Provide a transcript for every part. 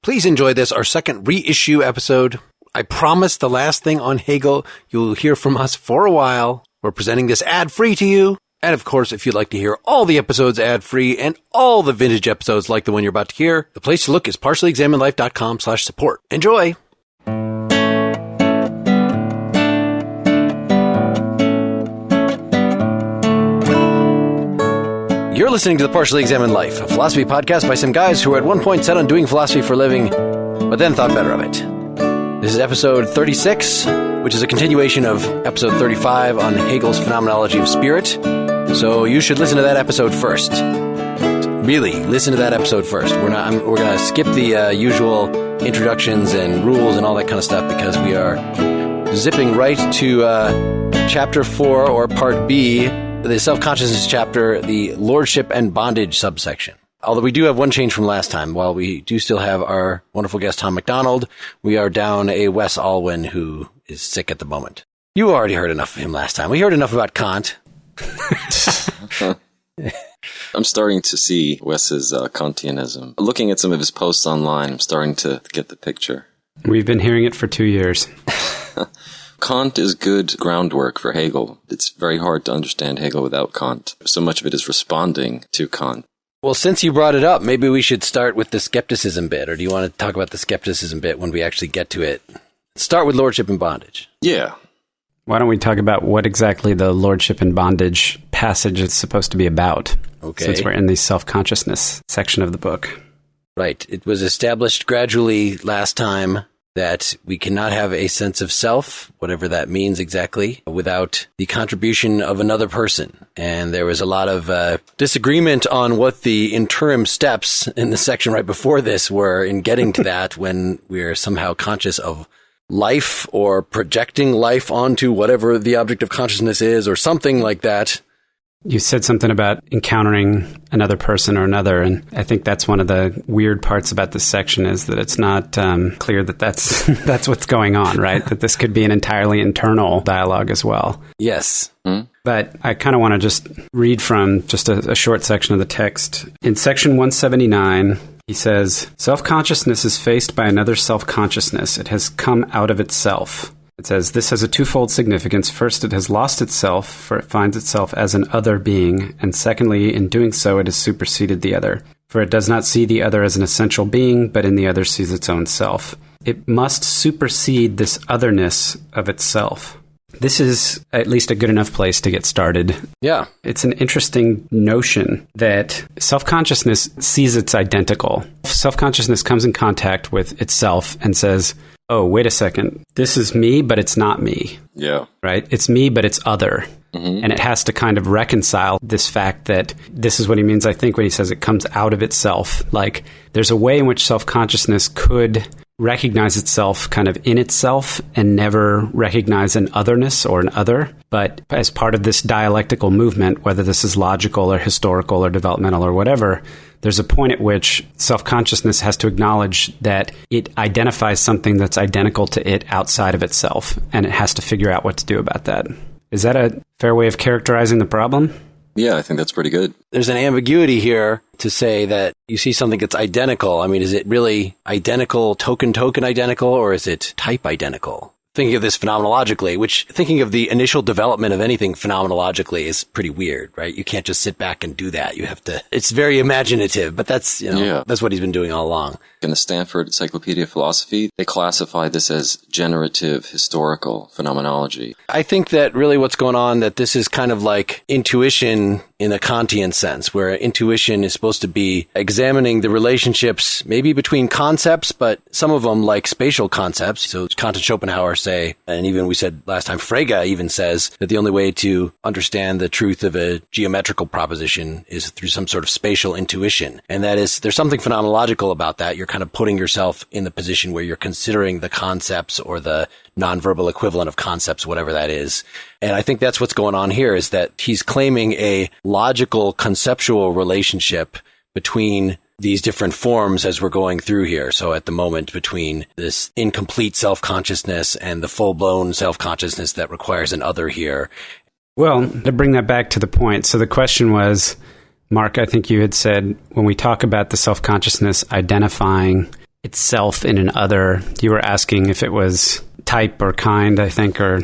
Please enjoy this, our second reissue episode. I promise the last thing on Hegel you'll hear from us for a while. We're presenting this ad-free to you. And of course, if you'd like to hear all the episodes ad-free and all the vintage episodes like the one you're about to hear, the place to look is partiallyexaminedlife.com/support. Enjoy! You're listening to The Partially Examined Life, a philosophy podcast by some guys who were at one point set on doing philosophy for a living, but then thought better of it. This is episode 36, which is a continuation of episode 35 on Hegel's Phenomenology of Spirit. So you should listen to that episode first. Really, listen to that episode first. We're going to skip the usual introductions and rules and all that kind of stuff because we are zipping right to chapter 4 or part B, the self-consciousness chapter, the lordship and bondage subsection. Although we do have one change from last time. While we do still have our wonderful guest Tom McDonald, we are down a Wes Alwyn who is sick at the moment. You already heard enough of him last time. We heard enough about Kant. I'm starting to see Wes's Kantianism. Looking at some of his posts online, I'm starting to get the picture. We've been hearing it for 2 years. Kant is good groundwork for Hegel. It's very hard to understand Hegel without Kant. So much of it is responding to Kant. Well, since you brought it up, maybe we should start with the skepticism bit, or do you want to talk about the skepticism bit when we actually get to it? Start with lordship and bondage. Yeah. Why don't we talk about what exactly the lordship and bondage passage is supposed to be about? Okay. Since we're in the self-consciousness section of the book. Right. It was established gradually last time that we cannot have a sense of self, whatever that means exactly, without the contribution of another person. And there was a lot of disagreement on what the interim steps in the section right before this were in getting to that when we're somehow conscious of life or projecting life onto whatever the object of consciousness is or something like that. You said something about encountering another person or another, and I think that's one of the weird parts about this section is that it's not clear that that's what's going on, right? That this could be an entirely internal dialogue as well. Yes. Mm-hmm. But I kind of want to just read from just a short section of the text. In section 179, he says, "Self-consciousness is faced by another self-consciousness. It has come out of itself." It says, "This has a twofold significance. First, it has lost itself, for it finds itself as an other being, and secondly, in doing so, it has superseded the other. For it does not see the other as an essential being, but in the other sees its own self. It must supersede this otherness of itself." This is at least a good enough place to get started. Yeah. It's an interesting notion that self-consciousness sees its identical. Self-consciousness comes in contact with itself and says, oh, wait a second, this is me, but it's not me. Yeah. Right? It's me, but it's other. Mm-hmm. And it has to kind of reconcile this fact that this is what he means, I think, when he says it comes out of itself. Like, there's a way in which self-consciousness could recognize itself kind of in itself and never recognize an otherness or an other. But as part of this dialectical movement, whether this is logical or historical or developmental or whatever, there's a point at which self-consciousness has to acknowledge that it identifies something that's identical to it outside of itself, and it has to figure out what to do about that. Is that a fair way of characterizing the problem? Yeah, I think that's pretty good. There's an ambiguity here to say that you see something that's identical. I mean, is it really identical, token identical, or is it type identical? Thinking of this phenomenologically, which thinking of the initial development of anything phenomenologically is pretty weird, right? You can't just sit back and do that. You have to, it's very imaginative, but that's, that's what he's been doing all along. In the Stanford Encyclopedia of Philosophy, they classify this as generative historical phenomenology. I think that really what's going on, that this is kind of like intuition in a Kantian sense, where intuition is supposed to be examining the relationships maybe between concepts, but some of them like spatial concepts. So Kant and Schopenhauer say, and even we said last time, Frege even says that the only way to understand the truth of a geometrical proposition is through some sort of spatial intuition. And that is, there's something phenomenological about that. You're kind of putting yourself in the position where you're considering the concepts or the nonverbal equivalent of concepts, whatever that is. And I think that's what's going on here, is that he's claiming a logical conceptual relationship between these different forms as we're going through here. So at the moment, between this incomplete self-consciousness and the full-blown self-consciousness that requires an other here. Well, to bring that back to the point, so the question was, Mark, I think you had said, when we talk about the self-consciousness identifying itself in an other. You were asking if it was type or kind, I think, or...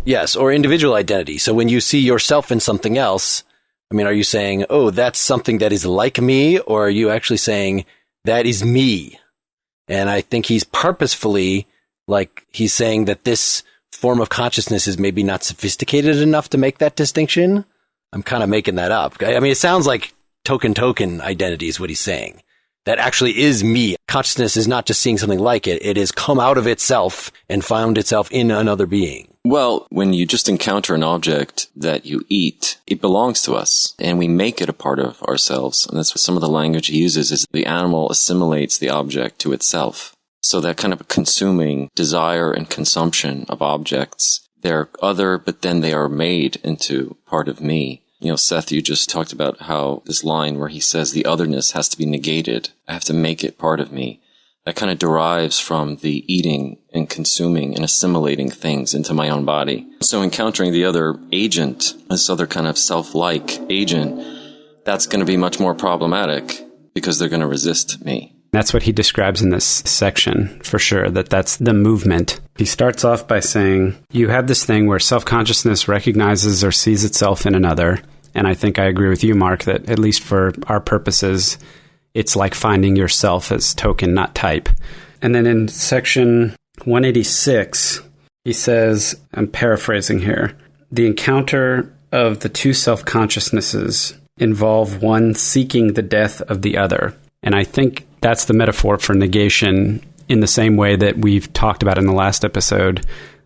Yes, or individual identity. So when you see yourself in something else, I mean, are you saying, oh, that's something that is like me? Or are you actually saying, that is me? And I think he's purposefully, like, he's saying that this form of consciousness is maybe not sophisticated enough to make that distinction. I'm kind of making that up. I mean, it sounds like token identity is what he's saying. That actually is me. Consciousness is not just seeing something like it. It has come out of itself and found itself in another being. Well, when you just encounter an object that you eat, it belongs to us, and we make it a part of ourselves. And that's what some of the language he uses is the animal assimilates the object to itself. So that kind of consuming desire and consumption of objects, they're other, but then they are made into part of me. You know, Seth, you just talked about how this line where he says the otherness has to be negated. I have to make it part of me. That kind of derives from the eating and consuming and assimilating things into my own body. So encountering the other agent, this other kind of self-like agent, that's going to be much more problematic because they're going to resist me. That's what he describes in this section, for sure, that's the movement. He starts off by saying, you have this thing where self-consciousness recognizes or sees itself in another. And I think I agree with you, Mark, that at least for our purposes, it's like finding yourself as token, not type. And then in section 186, he says, I'm paraphrasing here, the encounter of the two self-consciousnesses involve one seeking the death of the other. And I think that's the metaphor for negation in the same way that we've talked about in the last episode,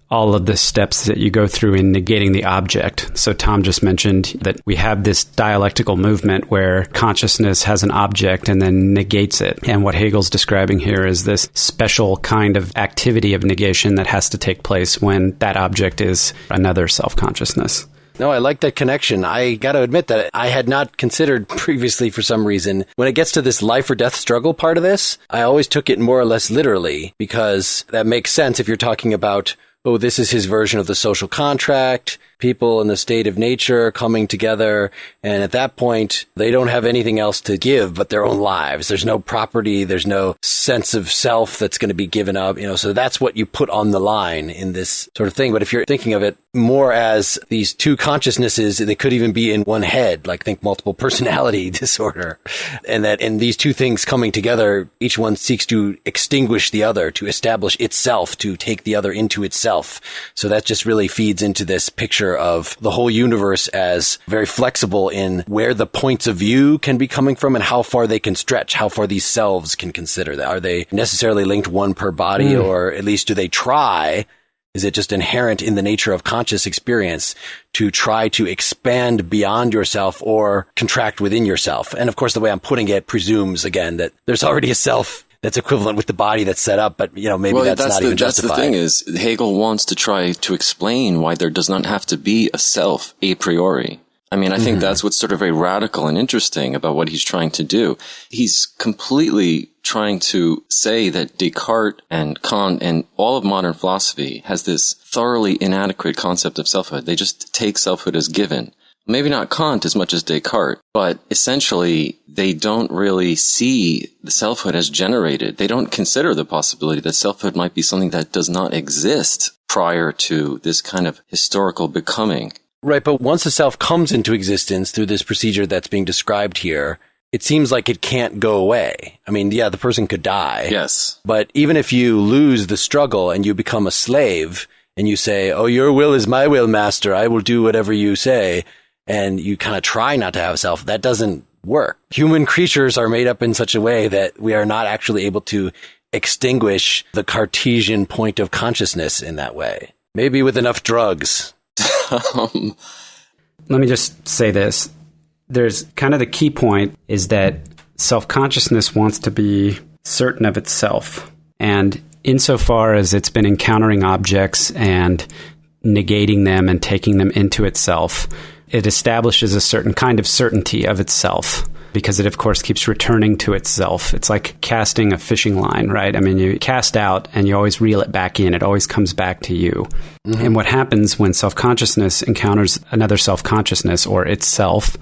all of the steps that you go through in negating the object. So Tom just mentioned that we have this dialectical movement where consciousness has an object and then negates it. And what Hegel's describing here is this special kind of activity of negation that has to take place when that object is another self-consciousness. No, I like that connection. I got to admit that I had not considered previously for some reason. When it gets to this life or death struggle part of this, I always took it more or less literally because that makes sense if you're talking about, oh, this is his version of the social contract, people in the state of nature coming together. And at that point, they don't have anything else to give but their own lives. There's no property. There's no sense of self that's going to be given up. So that's what you put on the line in this sort of thing. But if you're thinking of it more as these two consciousnesses, they could even be in one head, like think multiple personality disorder. And that in these two things coming together, each one seeks to extinguish the other, to establish itself, to take the other into itself. So that just really feeds into this picture of the whole universe as very flexible in where the points of view can be coming from and how far they can stretch, how far these selves can consider that. Are they necessarily linked one per body, or at least do they try? Is it just inherent in the nature of conscious experience to try to expand beyond yourself or contract within yourself? And of course, the way I'm putting it presumes, again, that there's already a self that's equivalent with the body that's set up, but maybe that's not even justified. That's the thing is, Hegel wants to try to explain why there does not have to be a self a priori. I mean, I think that's what's sort of very radical and interesting about what he's trying to do. He's completely trying to say that Descartes and Kant and all of modern philosophy has this thoroughly inadequate concept of selfhood. They just take selfhood as given. Maybe not Kant as much as Descartes, but essentially they don't really see the selfhood as generated. They don't consider the possibility that selfhood might be something that does not exist prior to this kind of historical becoming. Right, but once the self comes into existence through this procedure that's being described here, it seems like it can't go away. I mean, yeah, the person could die. Yes. But even if you lose the struggle and you become a slave and you say, oh, your will is my will, master, I will do whatever you say, and you kind of try not to have a self, that doesn't work. Human creatures are made up in such a way that we are not actually able to extinguish the Cartesian point of consciousness in that way. Maybe with enough drugs. Let me just say this. There's kind of the key point is that self-consciousness wants to be certain of itself. And insofar as it's been encountering objects and negating them and taking them into itself, it establishes a certain kind of certainty of itself because it, of course, keeps returning to itself. It's like casting a fishing line, right? I mean, you cast out and you always reel it back in. It always comes back to you. Mm-hmm. And what happens when self-consciousness encounters another self-consciousness or itself,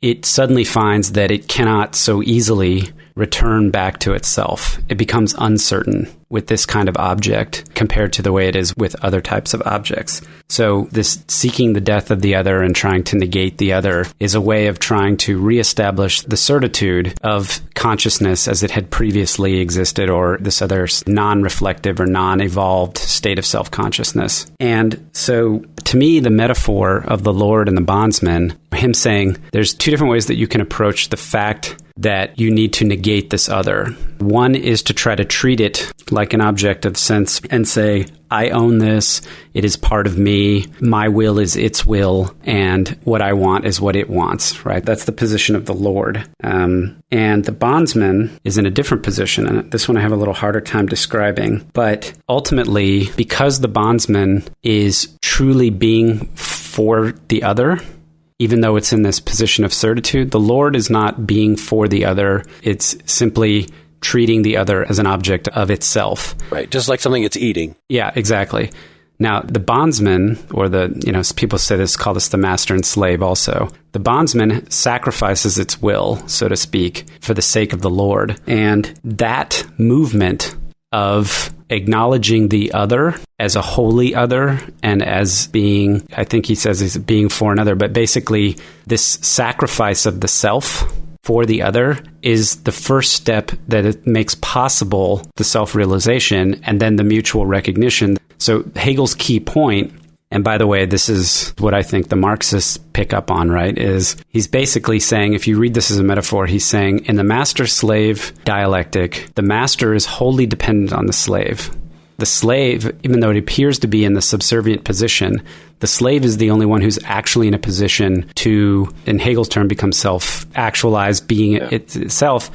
it suddenly finds that it cannot so easily return back to itself. It becomes uncertain with this kind of object compared to the way it is with other types of objects. So this seeking the death of the other and trying to negate the other is a way of trying to reestablish the certitude of consciousness as it had previously existed, or this other non-reflective or non-evolved state of self-consciousness. And so to me, the metaphor of the Lord and the bondsman, him saying there's two different ways that you can approach the fact that you need to negate this other. One is to try to treat it like an object of sense and say, I own this, it is part of me, my will is its will, and what I want is what it wants, right? That's the position of the Lord. And the bondsman is in a different position, and this one I have a little harder time describing. But ultimately, because the bondsman is truly being for the other, even though it's in this position of certitude, the Lord is not being for the other. It's simply treating the other as an object of itself. Right, just like something it's eating. Yeah, exactly. Now, the bondsman, or people say this, call this the master and slave also. The bondsman sacrifices its will, so to speak, for the sake of the Lord. And that movement of acknowledging the other as a holy other and as being, I think he says he's being for another, but basically this sacrifice of the self for the other is the first step that it makes possible the self-realization and then the mutual recognition. So Hegel's key point, and by the way, this is what I think the Marxists pick up on, right, is he's basically saying, if you read this as a metaphor, he's saying in the master-slave dialectic, the master is wholly dependent on the slave. The slave, even though it appears to be in the subservient position, the slave is the only one who's actually in a position to, in Hegel's term, become self-actualized, being itself.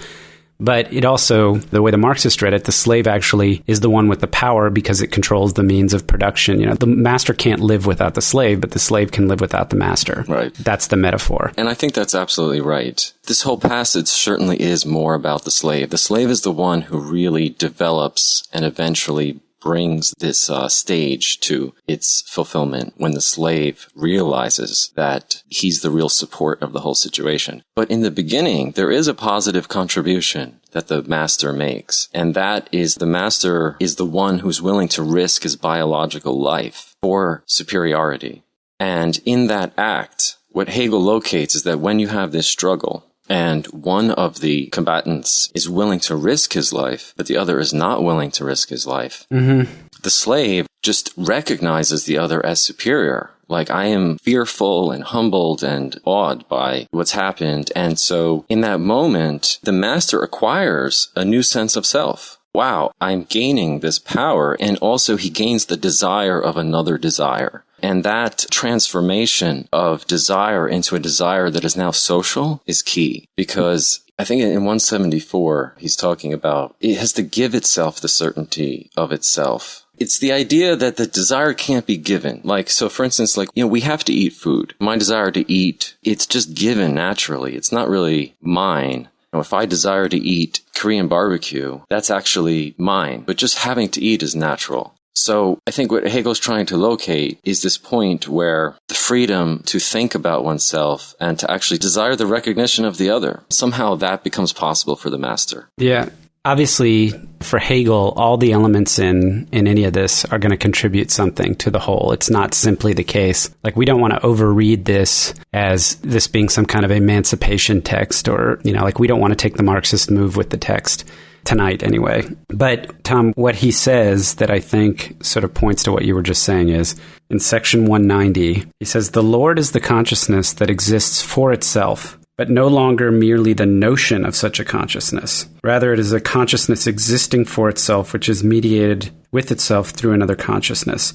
But it also, the way the Marxists read it, the slave actually is the one with the power because it controls the means of production. The master can't live without the slave, but the slave can live without the master. Right. That's the metaphor. And I think that's absolutely right. This whole passage certainly is more about the slave. The slave is the one who really develops and eventually brings this stage to its fulfillment when the slave realizes that he's the real support of the whole situation. But in the beginning, there is a positive contribution that the master makes. And that is the master is the one who's willing to risk his biological life for superiority. And in that act, what Hegel locates is that when you have this struggle, and one of the combatants is willing to risk his life, but the other is not willing to risk his life. Mm-hmm. The slave just recognizes the other as superior. Like, I am fearful and humbled and awed by what's happened. And so in that moment, the master acquires a new sense of self. Wow, I'm gaining this power. And also he gains the desire of another desire. And that transformation of desire into a desire that is now social is key, because I think in 174, he's talking about it has to give itself the certainty of itself. It's the idea that the desire can't be given. So for instance, we have to eat food. My desire to eat, it's just given naturally. It's not really mine. If I desire to eat Korean barbecue, that's actually mine. But just having to eat is natural. So I think what Hegel's trying to locate is this point where the freedom to think about oneself and to actually desire the recognition of the other, somehow that becomes possible for the master. Yeah. Obviously, for Hegel, all the elements in any of this are going to contribute something to the whole. It's not simply the case. We don't want to overread this as this being some kind of emancipation text, or, we don't want to take the Marxist move with the text. Tonight, anyway. But, Tom, what he says that I think sort of points to what you were just saying is, in section 190, he says, the Lord is the consciousness that exists for itself, but no longer merely the notion of such a consciousness. Rather, it is a consciousness existing for itself, which is mediated with itself through another consciousness.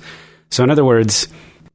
So, in other words,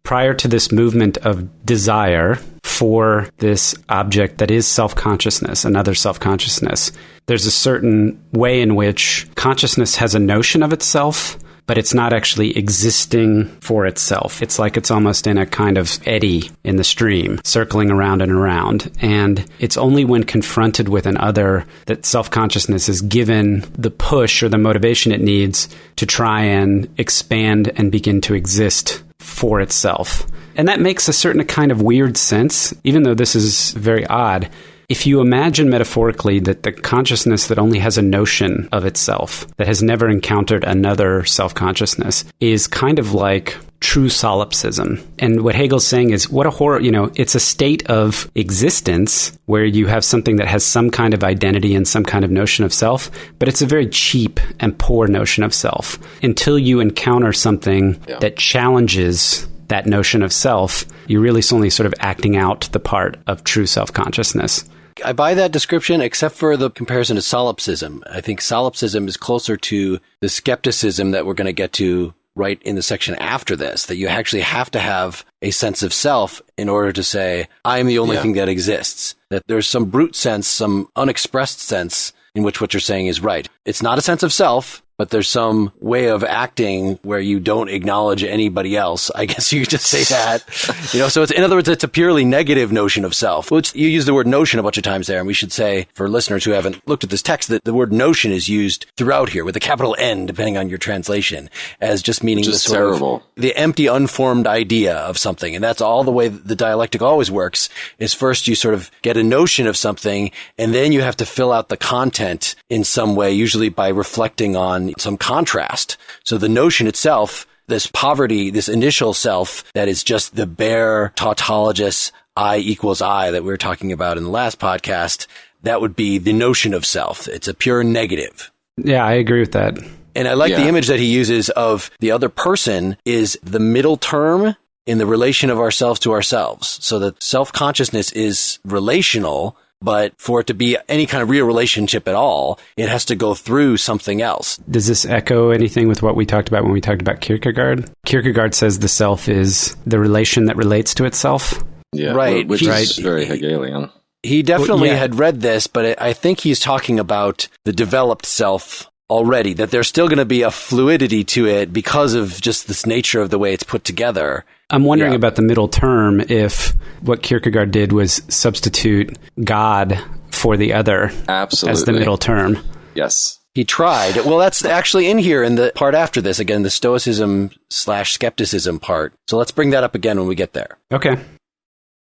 prior to this movement of desire for this object that is self-consciousness, another self-consciousness, there's a certain way in which consciousness has a notion of itself, but it's not actually existing for itself. It's like it's almost in a kind of eddy in the stream, circling around and around. And it's only when confronted with an other that self-consciousness is given the push or the motivation it needs to try and expand and begin to exist for itself. And that makes a certain kind of weird sense, even though this is very odd, if you imagine metaphorically that the consciousness that only has a notion of itself, that has never encountered another self-consciousness, is kind of like true solipsism. And what Hegel's saying is, what a horror, it's a state of existence where you have something that has some kind of identity and some kind of notion of self, but it's a very cheap and poor notion of self. Until you encounter something that challenges that notion of self, you're really only sort of acting out the part of true self-consciousness. I buy that description, except for the comparison to solipsism. I think solipsism is closer to the skepticism that we're going to get to right in the section after this, that you actually have to have a sense of self in order to say, I'm the only thing that exists. That there's some brute sense, some unexpressed sense in which what you're saying is right. It's not a sense of self, but there's some way of acting where you don't acknowledge anybody else. I guess you could just say that. So it's, in other words, it's a purely negative notion of self, which you use the word notion a bunch of times there. And we should say, for listeners who haven't looked at this text, that the word notion is used throughout here with a capital N, depending on your translation, as just meaning the sort of the empty, unformed idea of something. And that's all the way the dialectic always works, is first you sort of get a notion of something, and then you have to fill out the content in some way, usually by reflecting on some contrast. So the notion itself, this poverty, this initial self that is just the bare tautologous I equals I that we were talking about in the last podcast, that would be the notion of self. It's a pure negative. Yeah, I agree with that. And I like the image that he uses of the other person is the middle term in the relation of ourselves to ourselves. So that self-consciousness is relational, but for it to be any kind of real relationship at all, it has to go through something else. Does this echo anything with what we talked about when we talked about Kierkegaard? Kierkegaard says the self is the relation that relates to itself. Yeah, right. Which is very Hegelian. He definitely had read this, but I think he's talking about the developed self already, that there's still going to be a fluidity to it because of just this nature of the way it's put together. I'm wondering about the middle term, if what Kierkegaard did was substitute God for the other as the middle term. Yes. He tried. Well, that's actually in here in the part after this, again, the Stoicism/skepticism part. So let's bring that up again when we get there. Okay.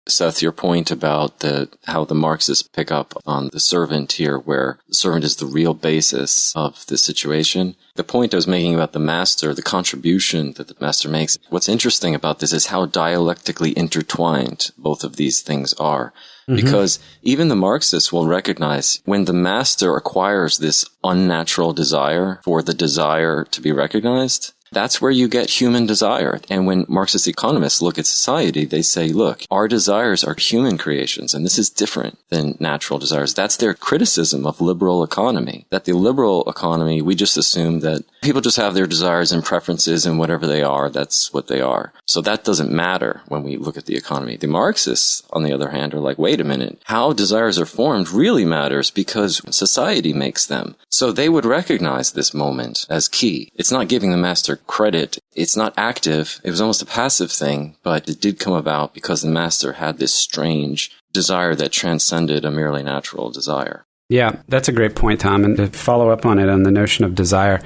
Seth, your point about how the Marxists pick up on the servant here, where the servant is the real basis of the situation. The point I was making about the master, the contribution that the master makes. What's interesting about this is how dialectically intertwined both of these things are. Mm-hmm. Because even the Marxists will recognize when the master acquires this unnatural desire for the desire to be recognized, that's where you get human desire. And when Marxist economists look at society, they say, look, our desires are human creations, and this is different than natural desires. That's their criticism of liberal economy, that the liberal economy, we just assume that people just have their desires and preferences, and whatever they are, that's what they are. So that doesn't matter when we look at the economy. The Marxists, on the other hand, are like, wait a minute, how desires are formed really matters because society makes them. So they would recognize this moment as key. It's not giving the master credit. It's not active. It was almost a passive thing, but it did come about because the master had this strange desire that transcended a merely natural desire. Yeah, that's a great point, Tom. And to follow up on it, on the notion of desire.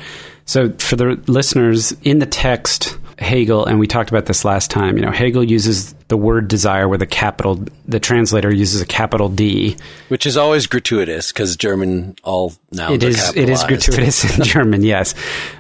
So for the listeners, in the text, Hegel, and we talked about this last time, Hegel uses the word desire with the translator uses a capital D. Which is always gratuitous, because German all nouns are capitalized. It is gratuitous in German, yes.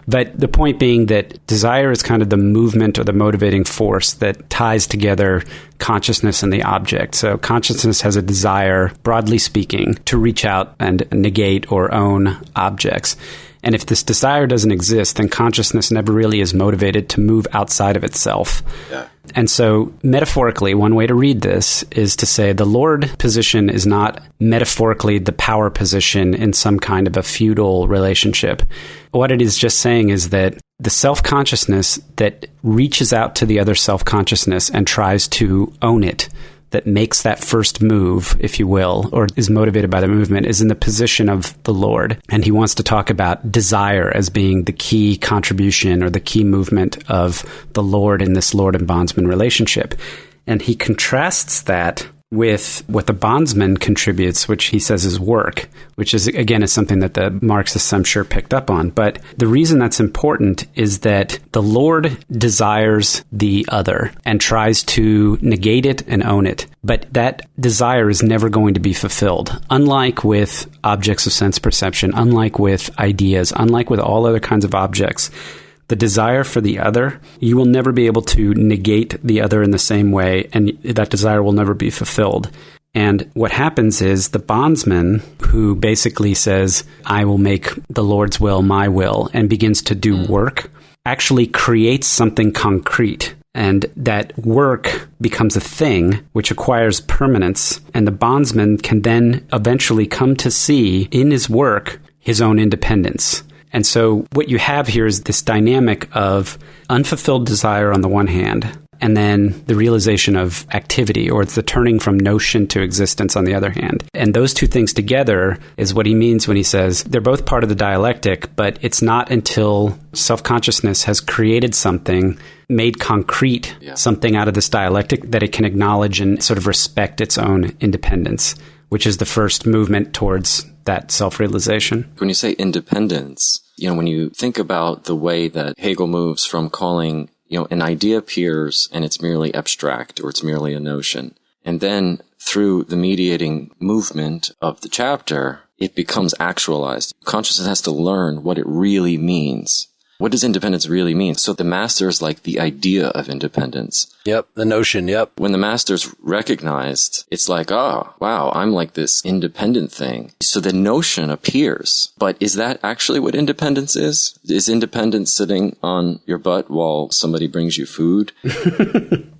But the point being that desire is kind of the movement or the motivating force that ties together consciousness and the object. So consciousness has a desire, broadly speaking, to reach out and negate or own objects. And if this desire doesn't exist, then consciousness never really is motivated to move outside of itself. Yeah. And so, metaphorically, one way to read this is to say the Lord position is not metaphorically the power position in some kind of a feudal relationship. What it is just saying is that the self-consciousness that reaches out to the other self-consciousness and tries to own it, that makes that first move, if you will, or is motivated by the movement, is in the position of the Lord. And he wants to talk about desire as being the key contribution or the key movement of the Lord in this Lord and bondsman relationship. And he contrasts that with what the bondsman contributes, which he says is work, which is, again, is something that the Marxists, I'm sure, picked up on. But the reason that's important is that the Lord desires the other and tries to negate it and own it. But that desire is never going to be fulfilled. Unlike with objects of sense perception, unlike with ideas, unlike with all other kinds of objects, the desire for the other, you will never be able to negate the other in the same way, and that desire will never be fulfilled. And what happens is the bondsman, who basically says, I will make the Lord's will my will, and begins to do work, actually creates something concrete. And that work becomes a thing which acquires permanence, and the bondsman can then eventually come to see in his work his own independence. And so what you have here is this dynamic of unfulfilled desire on the one hand, and then the realization of activity, or it's the turning from notion to existence on the other hand. And those two things together is what he means when he says they're both part of the dialectic, but it's not until self-consciousness has created something, made concrete something out of this dialectic, that it can acknowledge and sort of respect its own independence, which is the first movement towards that self-realization. When you say independence, when you think about the way that Hegel moves from calling, an idea appears and it's merely abstract, or it's merely a notion. And then through the mediating movement of the chapter, it becomes actualized. Consciousness has to learn what it really means. What does independence really mean? So the master is like the idea of independence. Yep, the notion, yep. When the master's recognized, it's like, oh, wow, I'm like this independent thing. So the notion appears. But is that actually what independence is? Is independence sitting on your butt while somebody brings you food?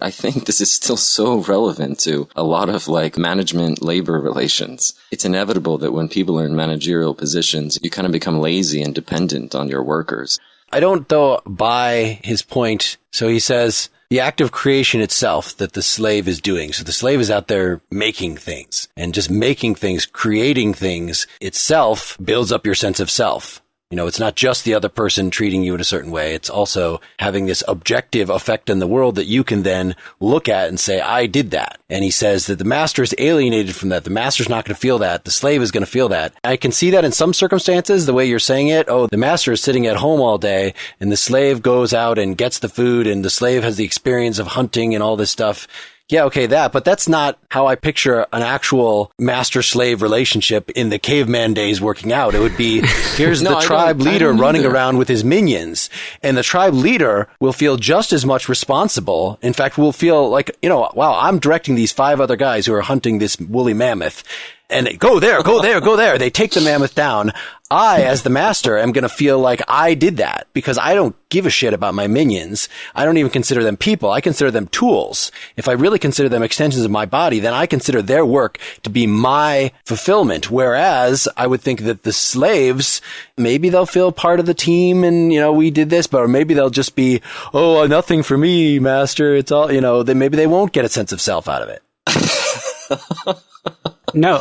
I think this is still so relevant to a lot of management labor relations. It's inevitable that when people are in managerial positions, you kind of become lazy and dependent on your workers. I don't, though, buy his point. So he says the act of creation itself that the slave is doing. So the slave is out there making things, and just making things, creating things itself builds up your sense of self. It's not just the other person treating you in a certain way. It's also having this objective effect in the world that you can then look at and say, I did that. And he says that the master is alienated from that. The master's not going to feel that. The slave is going to feel that. I can see that in some circumstances, the way you're saying it. Oh, the master is sitting at home all day and the slave goes out and gets the food, and the slave has the experience of hunting and all this stuff. Yeah, okay, but that's not how I picture an actual master-slave relationship in the caveman days working out. It would be, here's the tribe leader running around with his minions, and the tribe leader will feel just as much responsible. In fact, will feel like, wow, I'm directing these 5 other guys who are hunting this woolly mammoth. And they go there, go there, go there. They take the mammoth down. I, as the master, am going to feel like I did that because I don't give a shit about my minions. I don't even consider them people. I consider them tools. If I really consider them extensions of my body, then I consider their work to be my fulfillment. Whereas I would think that the slaves, maybe they'll feel part of the team and, we did this, but or maybe they'll just be, oh, nothing for me, master. It's all, then maybe they won't get a sense of self out of it. No,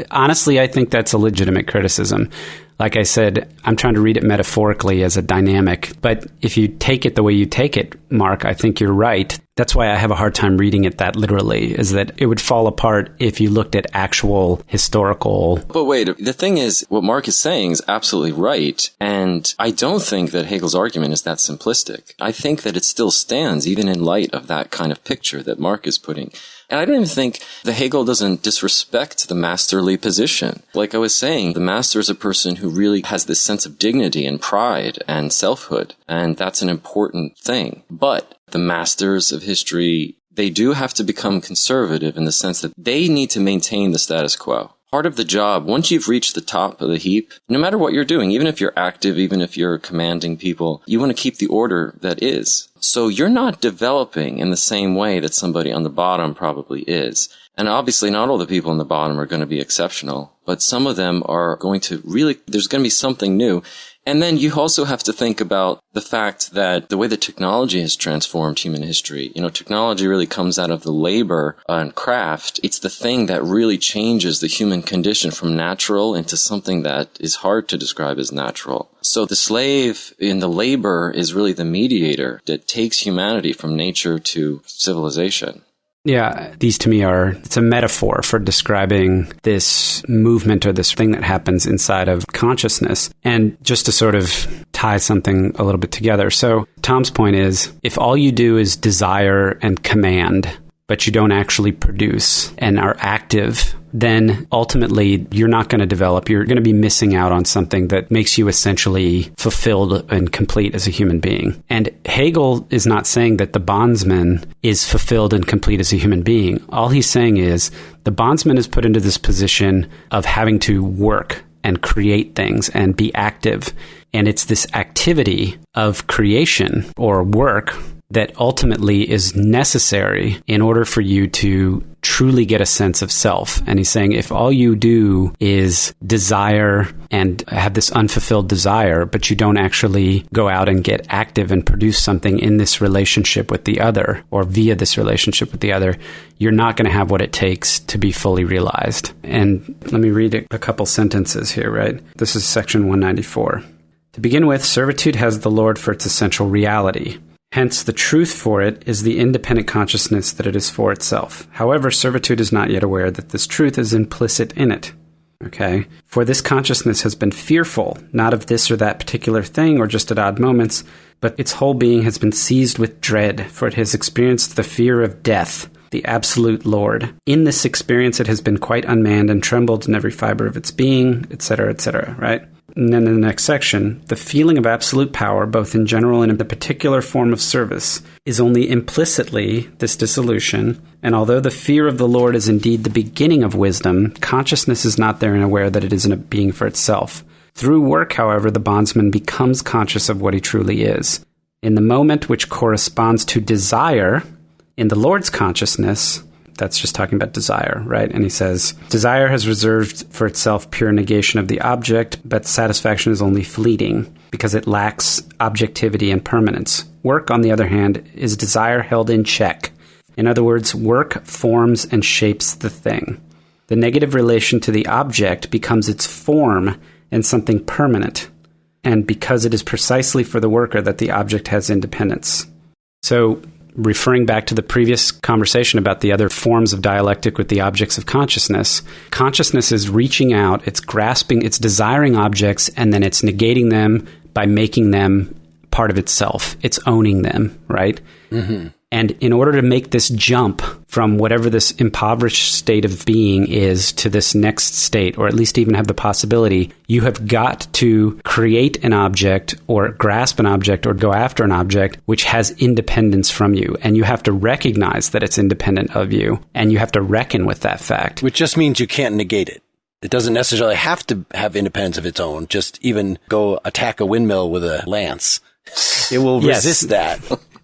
honestly, I think that's a legitimate criticism. Like I said, I'm trying to read it metaphorically as a dynamic. But if you take it the way you take it, Mark, I think you're right. That's why I have a hard time reading it that literally, is that it would fall apart if you looked at actual historical... But wait, the thing is, what Mark is saying is absolutely right. And I don't think that Hegel's argument is that simplistic. I think that it still stands, even in light of that kind of picture that Mark is putting. And I don't even think that Hegel doesn't disrespect the masterly position. Like I was saying, the master is a person who really has this sense of dignity and pride and selfhood. And that's an important thing. But the masters of history, they do have to become conservative in the sense that they need to maintain the status quo. Part of the job, once you've reached the top of the heap, no matter what you're doing, even if you're active, even if you're commanding people, you want to keep the order that is. So you're not developing in the same way that somebody on the bottom probably is. And obviously not all the people on the bottom are going to be exceptional, but some of them are going to really, there's going to be something new. And then you also have to think about the fact that the way that technology has transformed human history, technology really comes out of the labor and craft. It's the thing that really changes the human condition from natural into something that is hard to describe as natural. So the slave in the labor is really the mediator that takes humanity from nature to civilization. Yeah, these to me it's a metaphor for describing this movement or this thing that happens inside of consciousness. And just to sort of tie something a little bit together. So Tom's point is, if all you do is desire and command, but you don't actually produce and are active, then ultimately you're not going to develop. You're going to be missing out on something that makes you essentially fulfilled and complete as a human being. And Hegel is not saying that the bondsman is fulfilled and complete as a human being. All he's saying is the bondsman is put into this position of having to work and create things and be active. And it's this activity of creation or work that ultimately is necessary in order for you to truly get a sense of self. And he's saying if all you do is desire and have this unfulfilled desire, but you don't actually go out and get active and produce something in this relationship with the other or via this relationship with the other, you're not going to have what it takes to be fully realized. And let me read a couple sentences here, right? This is section 194. To begin with, servitude has the Lord for its essential reality. Hence, the truth for it is the independent consciousness that it is for itself. However, servitude is not yet aware that this truth is implicit in it. Okay? For this consciousness has been fearful, not of this or that particular thing or just at odd moments, but its whole being has been seized with dread, for it has experienced the fear of death, the absolute Lord. In this experience, it has been quite unmanned and trembled in every fiber of its being, etc., right? And then in the next section, the feeling of absolute power, both in general and in the particular form of service, is only implicitly this dissolution, and although the fear of the Lord is indeed the beginning of wisdom, consciousness is not therein aware that it is in a being for itself. Through work, however, the bondsman becomes conscious of what he truly is. In the moment which corresponds to desire, in the Lord's consciousness, that's just talking about desire, right? And he says, desire has reserved for itself pure negation of the object, but satisfaction is only fleeting because it lacks objectivity and permanence. Work, on the other hand, is desire held in check. In other words, work forms and shapes the thing. The negative relation to the object becomes its form and something permanent, and because it is precisely for the worker that the object has independence. So, referring back to the previous conversation about the other forms of dialectic with the objects of consciousness, consciousness is reaching out, it's grasping, it's desiring objects, and then it's negating them by making them part of itself. It's owning them, right? Mm-hmm. And in order to make this jump from whatever this impoverished state of being is to this next state, or at least even have the possibility, you have got to create an object or grasp an object or go after an object which has independence from you. And you have to recognize that it's independent of you. And you have to reckon with that fact. Which just means you can't negate it. It doesn't necessarily have to have independence of its own. Just even go attack a windmill with a lance. It will resist that.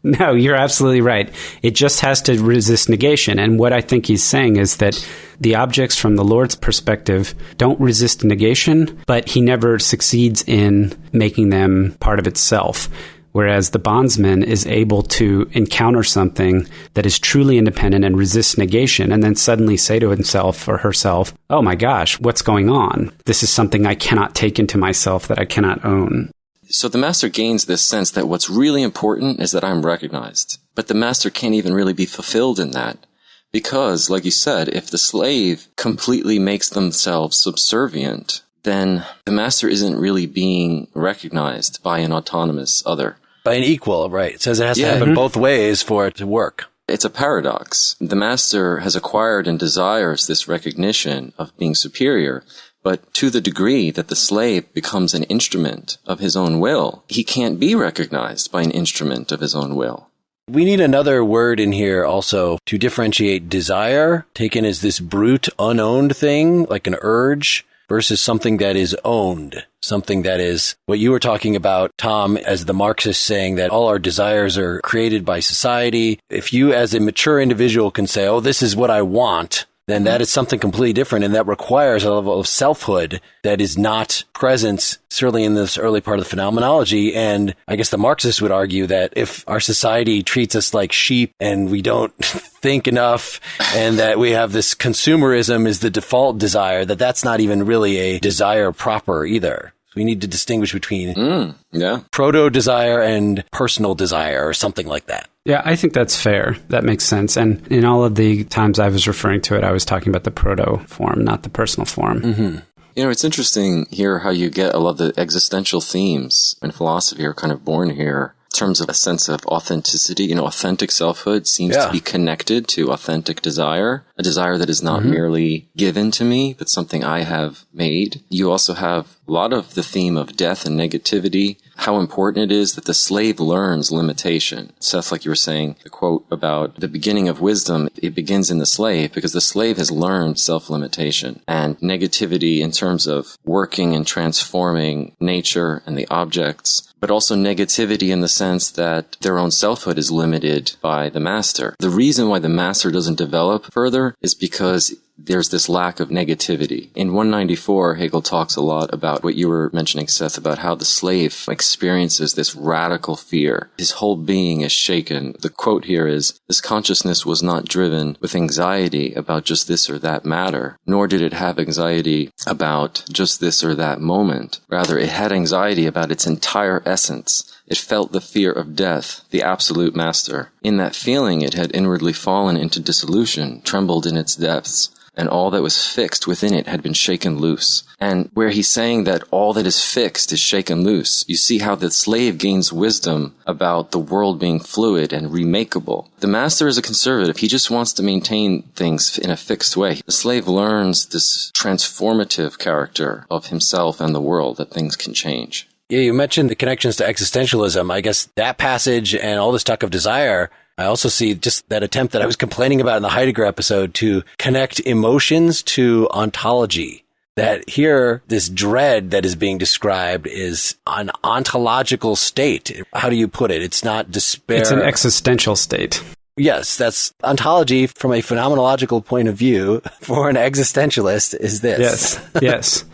No, you're absolutely right. It just has to resist negation. And what I think he's saying is that the objects from the Lord's perspective don't resist negation, but he never succeeds in making them part of itself. Whereas the bondsman is able to encounter something that is truly independent and resists negation, and then suddenly say to himself or herself, oh my gosh, what's going on? This is something I cannot take into myself, that I cannot own. So the master gains this sense that what's really important is that I'm recognized. But the master can't even really be fulfilled in that. Because, like you said, if the slave completely makes themselves subservient, then the master isn't really being recognized by an autonomous other. By an equal, right. It says it has to happen both ways for it to work. It's a paradox. The master has acquired and desires this recognition of being superior, but to the degree that the slave becomes an instrument of his own will, he can't be recognized by an instrument of his own will. We need another word in here also to differentiate desire, taken as this brute, unowned thing, like an urge, versus something that is owned, something that is what you were talking about, Tom, as the Marxist saying that all our desires are created by society. If you as a mature individual can say, oh, this is what I want, then that is something completely different, and that requires a level of selfhood that is not present, certainly in this early part of the phenomenology. And I guess the Marxists would argue that if our society treats us like sheep and we don't think enough, and that we have this consumerism is the default desire, that's not even really a desire proper either. We need to distinguish between Yeah. proto-desire and personal desire or something like that. Yeah, I think that's fair. That makes sense. And in all of the times I was referring to it, I was talking about the proto form, not the personal form. Mm-hmm. You know, it's interesting here how you get a lot of the existential themes in philosophy are kind of born here. In terms of a sense of authenticity, authentic selfhood seems to be connected to authentic desire, a desire that is not merely given to me, but something I have made. You also have a lot of the theme of death and negativity, how important it is that the slave learns limitation. Seth, like you were saying, the quote about the beginning of wisdom, it begins in the slave because the slave has learned self-limitation and negativity in terms of working and transforming nature and the objects, but also negativity in the sense that their own selfhood is limited by the master. The reason why the master doesn't develop further is because there's this lack of negativity. In 194, Hegel talks a lot about what you were mentioning, Seth, about how the slave experiences this radical fear. His whole being is shaken. The quote here is, "This consciousness was not driven with anxiety about just this or that matter, nor did it have anxiety about just this or that moment. Rather, it had anxiety about its entire essence. It felt the fear of death, the absolute master. In that feeling, it had inwardly fallen into dissolution, trembled in its depths, and all that was fixed within it had been shaken loose." And where he's saying that all that is fixed is shaken loose, you see how the slave gains wisdom about the world being fluid and remakeable. The master is a conservative. He just wants to maintain things in a fixed way. The slave learns this transformative character of himself and the world, that things can change. Yeah, you mentioned the connections to existentialism. I guess that passage and all this talk of desire, I also see just that attempt that I was complaining about in the Heidegger episode to connect emotions to ontology. That here, this dread that is being described is an ontological state. How do you put it? It's not despair. It's an existential state. Yes, that's ontology from a phenomenological point of view for an existentialist is this. Yes.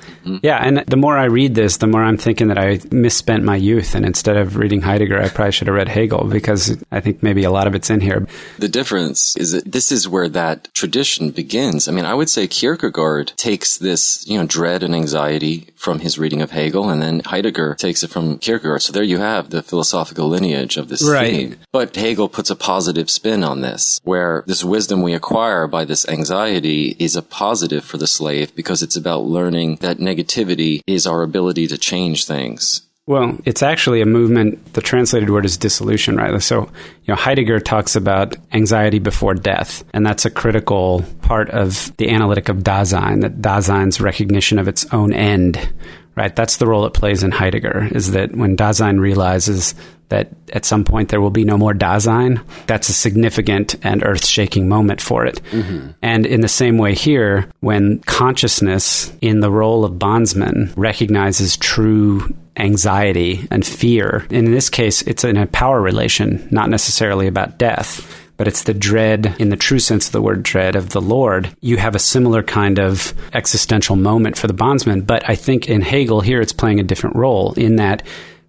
Yeah, and the more I read this, the more I'm thinking that I misspent my youth, and instead of reading Heidegger, I probably should have read Hegel, because I think maybe a lot of it's in here. The difference is that this is where that tradition begins. I mean, I would say Kierkegaard takes this, dread and anxiety from his reading of Hegel, and then Heidegger takes it from Kierkegaard. So there you have the philosophical lineage of this theme. But Hegel puts a positive spin on this, where this wisdom we acquire by this anxiety is a positive for the slave because it's about learning that negativity is our ability to change things. Well, it's actually a movement. The translated word is dissolution, right? So, Heidegger talks about anxiety before death, and that's a critical part of the analytic of Dasein, that Dasein's recognition of its own end, right? That's the role it plays in Heidegger, is that when Dasein realizes that at some point there will be no more Dasein, that's a significant and earth-shaking moment for it. Mm-hmm. And in the same way here, when consciousness in the role of bondsman recognizes true anxiety and fear, and in this case, it's in a power relation, not necessarily about death, but it's the dread, in the true sense of the word dread, of the Lord. You have a similar kind of existential moment for the bondsman, but I think in Hegel here it's playing a different role in that,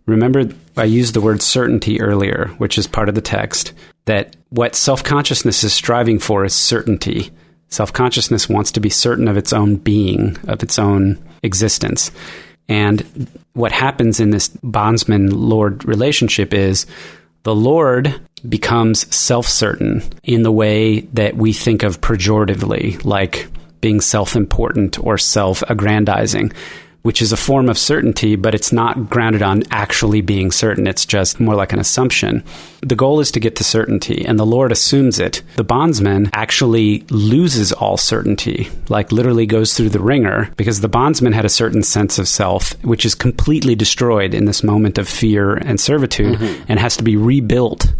remember, I used the word certainty earlier, which is part of the text, that what self-consciousness is striving for is certainty. Self-consciousness wants to be certain of its own being, of its own existence. And what happens in this bondsman-lord relationship is the Lord becomes self-certain in the way that we think of pejoratively, like being self-important or self-aggrandizing, which is a form of certainty, but it's not grounded on actually being certain. It's just more like an assumption. The goal is to get to certainty, and the Lord assumes it. The bondsman actually loses all certainty, like literally goes through the ringer, because the bondsman had a certain sense of self, which is completely destroyed in this moment of fear and servitude, and has to be rebuilt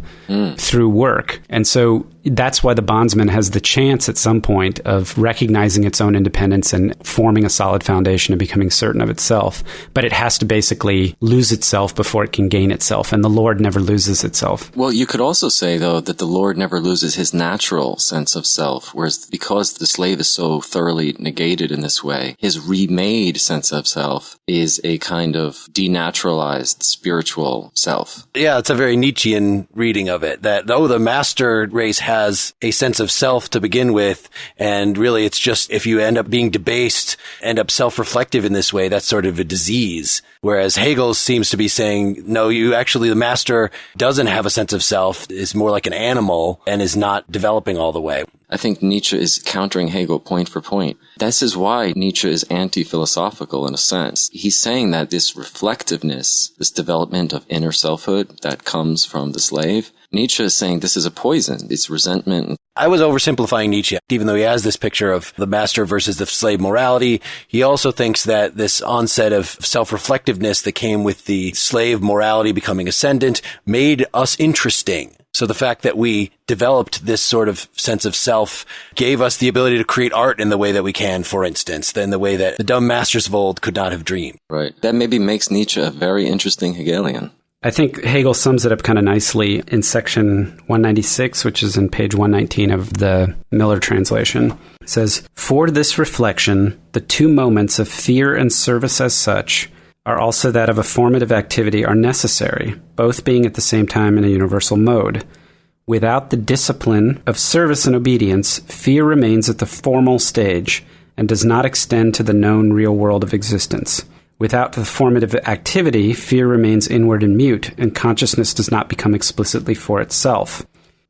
through work. And so that's why the bondsman has the chance at some point of recognizing its own independence and forming a solid foundation and becoming certain of itself. But it has to basically lose itself before it can gain itself. And the Lord never loses itself. Well, you could also say, though, that the Lord never loses his natural sense of self, whereas because the slave is so thoroughly negated in this way, his remade sense of self is a kind of denaturalized spiritual self. Yeah, it's a very Nietzschean reading of it, that, the master race has a sense of self to begin with. And really, it's just if you end up being debased, end up self-reflective in this way, that's sort of a disease. Whereas Hegel seems to be saying, no, the master doesn't have a sense of self, is more like an animal and is not developing all the way. I think Nietzsche is countering Hegel point for point. This is why Nietzsche is anti-philosophical in a sense. He's saying that this reflectiveness, this development of inner selfhood that comes from the slave, Nietzsche is saying this is a poison. It's resentment. I was oversimplifying Nietzsche. Even though he has this picture of the master versus the slave morality, he also thinks that this onset of self-reflectiveness that came with the slave morality becoming ascendant made us interesting. So the fact that we developed this sort of sense of self gave us the ability to create art in the way that we can, for instance, than the way that the dumb masters of old could not have dreamed. Right. That maybe makes Nietzsche a very interesting Hegelian. I think Hegel sums it up kind of nicely in section 196, which is in page 119 of the Miller translation. It says, "For this reflection, the two moments of fear and service as such are also that of a formative activity are necessary, both being at the same time in a universal mode. Without the discipline of service and obedience, fear remains at the formal stage and does not extend to the known real world of existence. Without the formative activity, fear remains inward and mute, and consciousness does not become explicitly for itself.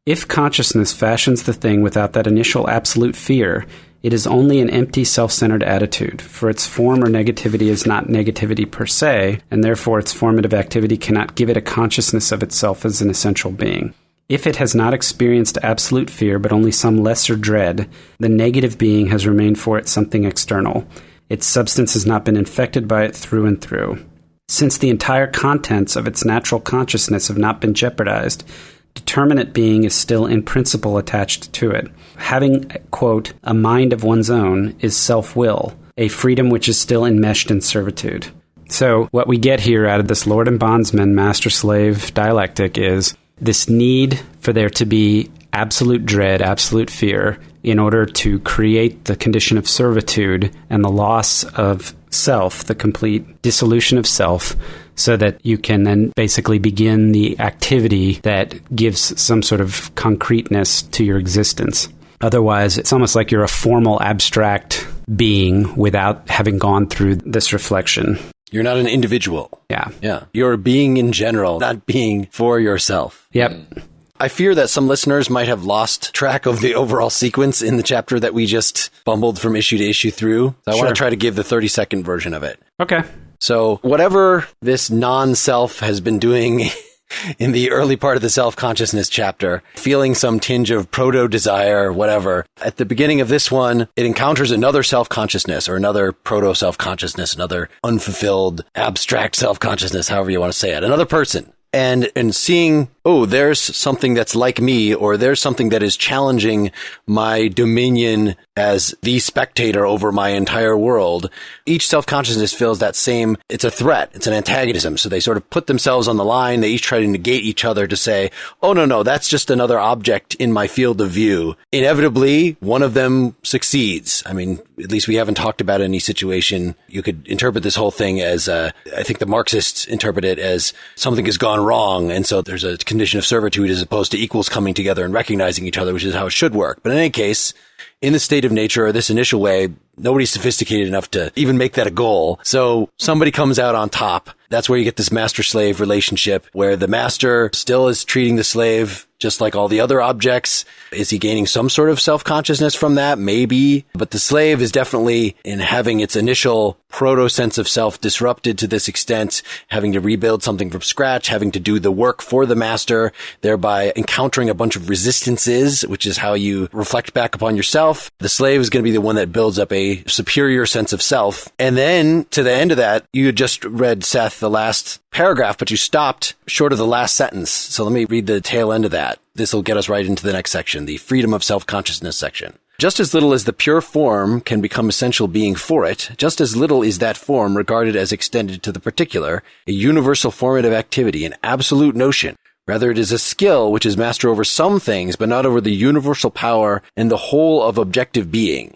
If consciousness fashions the thing without that initial absolute fear, it is only an empty self-centered attitude, for its form or negativity is not negativity per se, and therefore its formative activity cannot give it a consciousness of itself as an essential being. If it has not experienced absolute fear, but only some lesser dread, the negative being has remained for it something external. Its substance has not been infected by it through and through. Since the entire contents of its natural consciousness have not been jeopardized, determinate being is still in principle attached to it. Having, quote, a mind of one's own is self-will, a freedom which is still enmeshed in servitude." So what we get here out of this lord and bondsman, master-slave dialectic is this need for there to be absolute dread, absolute fear, in order to create the condition of servitude and the loss of self, the complete dissolution of self, so that you can then basically begin the activity that gives some sort of concreteness to your existence. Otherwise, it's almost like you're a formal, abstract being without having gone through this reflection. You're not an individual. Yeah. You're a being in general, not being for yourself. Yep. I fear that some listeners might have lost track of the overall sequence in the chapter that we just bumbled from issue to issue through. So I want to try to give the 30-second version of it. Okay. So whatever this non-self has been doing in the early part of the self-consciousness chapter, feeling some tinge of proto-desire, whatever, at the beginning of this one, it encounters another self-consciousness or another proto-self-consciousness, another unfulfilled, abstract self-consciousness, however you want to say it, another person. And seeing, oh, there's something that's like me, or there's something that is challenging my dominion as the spectator over my entire world. Each self-consciousness feels that same, it's a threat, it's an antagonism. So they sort of put themselves on the line. They each try to negate each other to say, oh, no, that's just another object in my field of view. Inevitably, one of them succeeds. I mean, at least we haven't talked about any situation. You could interpret this whole thing as, I think the Marxists interpret it as something has gone wrong. And so there's a condition of servitude as opposed to equals coming together and recognizing each other, which is how it should work. But in any case, in the state of nature, or this initial way, nobody's sophisticated enough to even make that a goal. So somebody comes out on top. That's where you get this master-slave relationship where the master still is treating the slave just like all the other objects. Is he gaining some sort of self-consciousness from that? Maybe. But the slave is definitely in having its initial proto-sense of self disrupted to this extent, having to rebuild something from scratch, having to do the work for the master, thereby encountering a bunch of resistances, which is how you reflect back upon yourself. The slave is going to be the one that builds up a superior sense of self. And then to the end of that, you had just read, Seth, the last paragraph, but you stopped short of the last sentence. So let me read the tail end of that. This will get us right into the next section, the freedom of self-consciousness section. Just as little as the pure form can become essential being for it, just as little is that form regarded as extended to the particular, a universal formative activity, an absolute notion. Rather, it is a skill which is master over some things, but not over the universal power and the whole of objective being.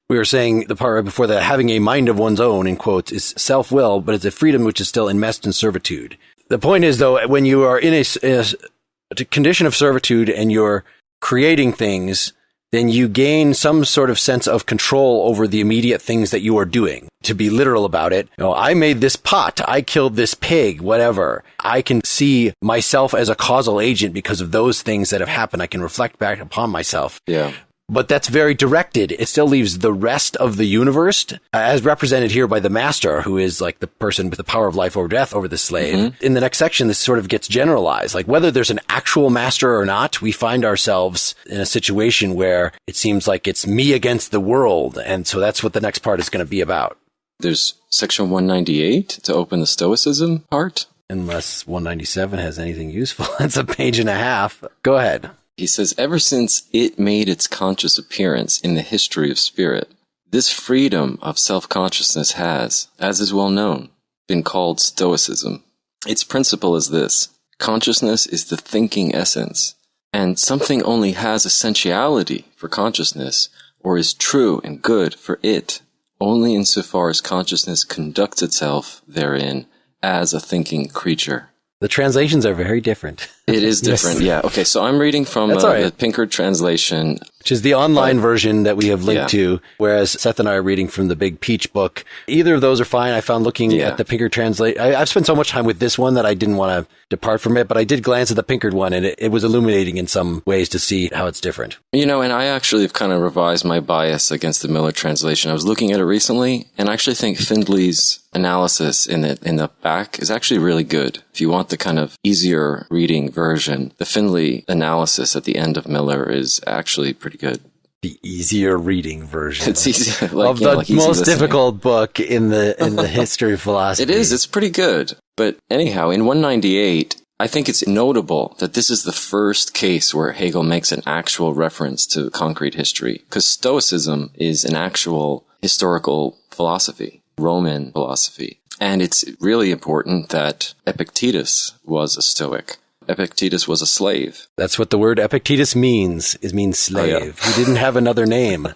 We were saying the part right before that, having a mind of one's own, in quotes, is self-will, but it's a freedom which is still enmeshed in servitude. The point is, though, when you are in a condition of servitude and you're creating things, then you gain some sort of sense of control over the immediate things that you are doing. To be literal about it, I made this pot, I killed this pig, whatever. I can see myself as a causal agent because of those things that have happened. I can reflect back upon myself. Yeah. But that's very directed. It still leaves the rest of the universe, as represented here by the master, who is like the person with the power of life over death over the slave. Mm-hmm. In the next section, this sort of gets generalized. Like whether there's an actual master or not, we find ourselves in a situation where it seems like it's me against the world. And so that's what the next part is going to be about. There's section 198 to open the Stoicism part. Unless 197 has anything useful. It's a page and a half. Go ahead. He says, ever since it made its conscious appearance in the history of spirit, this freedom of self-consciousness has, as is well known, been called Stoicism. Its principle is this: consciousness is the thinking essence, and something only has essentiality for consciousness, or is true and good for it, only insofar as consciousness conducts itself therein as a thinking creature. The translations are very different. It is different, Yes. yeah. Okay, so I'm reading from the Pinkard translation. Which is the online version that we have linked to, whereas Seth and I are reading from the Big Peach book. Either of those are fine. I found looking at the Pinkard translate. I've spent so much time with this one that I didn't want to depart from it, but I did glance at the Pinkard one, and it was illuminating in some ways to see how it's different. You know, and I actually have kind of revised my bias against the Miller translation. I was looking at it recently, and I actually think Findley's analysis in the back is actually really good. If you want the kind of easier reading version, the Findley analysis at the end of Miller is actually pretty good. The easier reading version. It's easy, of the most difficult book in the history of philosophy. It is. It's pretty good. But anyhow, in 198, I think it's notable that this is the first case where Hegel makes an actual reference to concrete history, because Stoicism is an actual historical philosophy, Roman philosophy. And it's really important that Epictetus was a Stoic. Epictetus was a slave. That's what the word Epictetus means slave. Oh, yeah. He didn't have another name.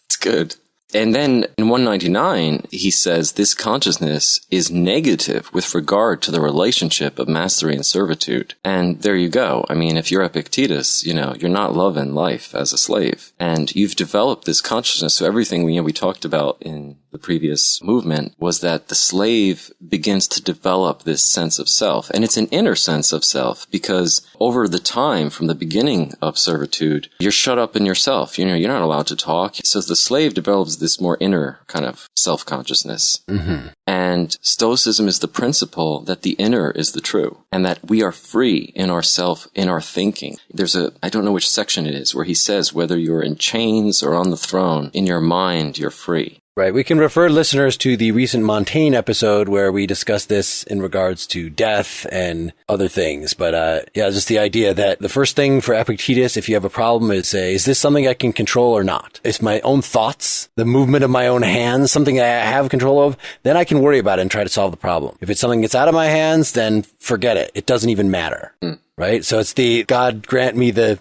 It's good. And then in 199, he says this consciousness is negative with regard to the relationship of mastery and servitude. And there you go. I mean, if you're Epictetus, you're not loving life as a slave. And you've developed this consciousness. So everything we talked about in the previous movement was that the slave begins to develop this sense of self. And it's an inner sense of self, because over the time from the beginning of servitude, you're shut up in yourself. You're not allowed to talk. So the slave develops this more inner kind of self-consciousness. Mm-hmm. And Stoicism is the principle that the inner is the true, and that we are free in ourself, in our thinking. There's I don't know which section it is, where he says whether you're in chains or on the throne, in your mind, you're free. Right. We can refer listeners to the recent Montaigne episode where we discussed this in regards to death and other things. But just the idea that the first thing for Epictetus, if you have a problem, is say, is this something I can control or not? It's my own thoughts, the movement of my own hands, something I have control of, then I can worry about it and try to solve the problem. If it's something that's out of my hands, then forget it. It doesn't even matter. Right? So it's the God grant me the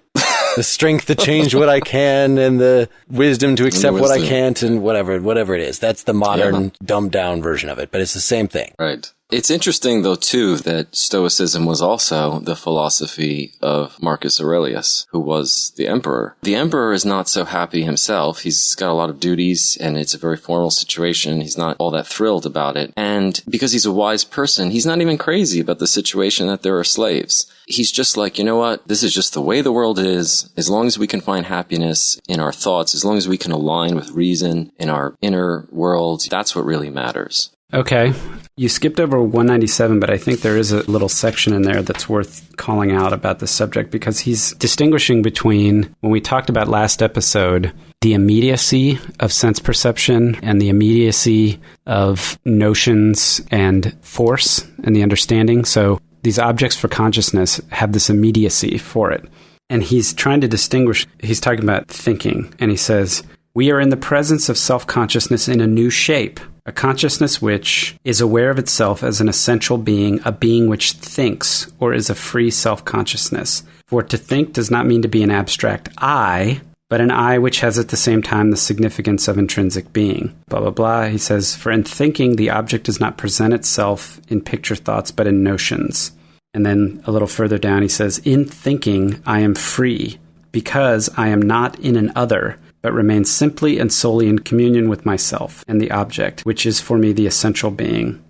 strength to change what I can and the wisdom to accept what I can't and whatever it is. That's the modern dumbed down version of it, but it's the same thing. Right. It's interesting, though, too, that Stoicism was also the philosophy of Marcus Aurelius, who was the emperor. The emperor is not so happy himself. He's got a lot of duties, and it's a very formal situation. He's not all that thrilled about it. And because he's a wise person, he's not even crazy about the situation that there are slaves. He's just like, you know what? This is just the way the world is. As long as we can find happiness in our thoughts, as long as we can align with reason in our inner world, that's what really matters. Okay. You skipped over 197, but I think there is a little section in there that's worth calling out about the subject, because he's distinguishing between, when we talked about last episode, the immediacy of sense perception and the immediacy of notions and force and the understanding. So these objects for consciousness have this immediacy for it. And he's trying to distinguish, he's talking about thinking, and he says, we are in the presence of self-consciousness in a new shape, a consciousness which is aware of itself as an essential being, a being which thinks, or is a free self-consciousness. For to think does not mean to be an abstract I, but an I which has at the same time the significance of intrinsic being. Blah, blah, blah. He says, for in thinking, the object does not present itself in picture thoughts, but in notions. And then a little further down, he says, in thinking, I am free. because I am not in an other, but remain simply and solely in communion with myself and the object, which is for me the essential being.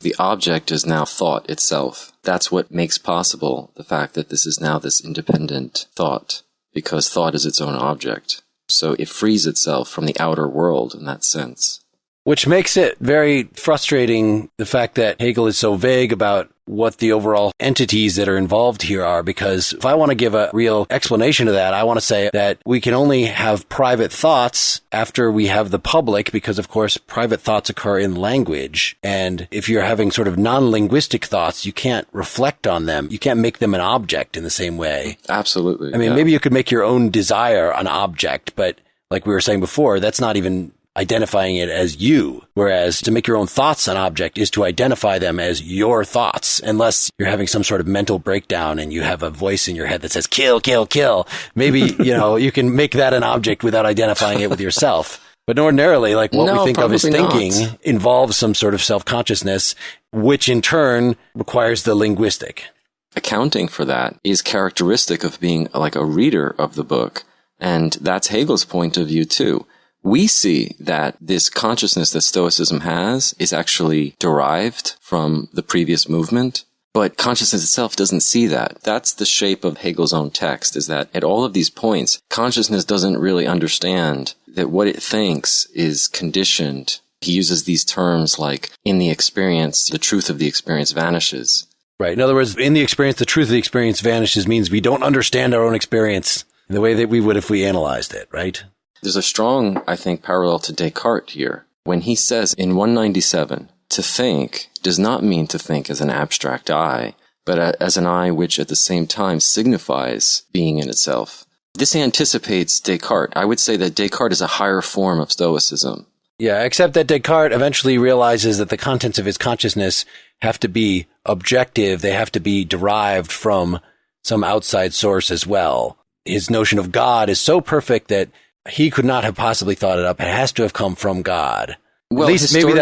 The object is now thought itself. That's what makes possible the fact that this is now this independent thought, because thought is its own object. So it frees itself from the outer world in that sense. Which makes it very frustrating, the fact that Hegel is so vague about what the overall entities that are involved here are, because if I want to give a real explanation of that, I want to say that we can only have private thoughts after we have the public, because of course private thoughts occur in language. And if you're having sort of non-linguistic thoughts, you can't reflect on them. You can't make them an object in the same way. Absolutely. I mean, maybe you could make your own desire an object, but like we were saying before, that's not even identifying it as you, whereas to make your own thoughts an object is to identify them as your thoughts, unless you're having some sort of mental breakdown and you have a voice in your head that says, kill, kill, kill. Maybe, you can make that an object without identifying it with yourself. But ordinarily, like what we think of as thinking involves some sort of self-consciousness, which in turn requires the linguistic. Accounting for that is characteristic of being like a reader of the book. And that's Hegel's point of view too. We see that this consciousness that Stoicism has is actually derived from the previous movement, but consciousness itself doesn't see that. That's the shape of Hegel's own text, is that at all of these points, consciousness doesn't really understand that what it thinks is conditioned. He uses these terms like, in the experience, the truth of the experience vanishes. Right. In other words, in the experience, the truth of the experience vanishes means we don't understand our own experience in the way that we would if we analyzed it, right? There's a strong, I think, parallel to Descartes here. When he says in 197, to think does not mean to think as an abstract I, but as an I which at the same time signifies being in itself. This anticipates Descartes. I would say that Descartes is a higher form of Stoicism. Yeah, except that Descartes eventually realizes that the contents of his consciousness have to be objective. They have to be derived from some outside source as well. His notion of God is so perfect that he could not have possibly thought it up. It has to have come from God. Well, at least maybe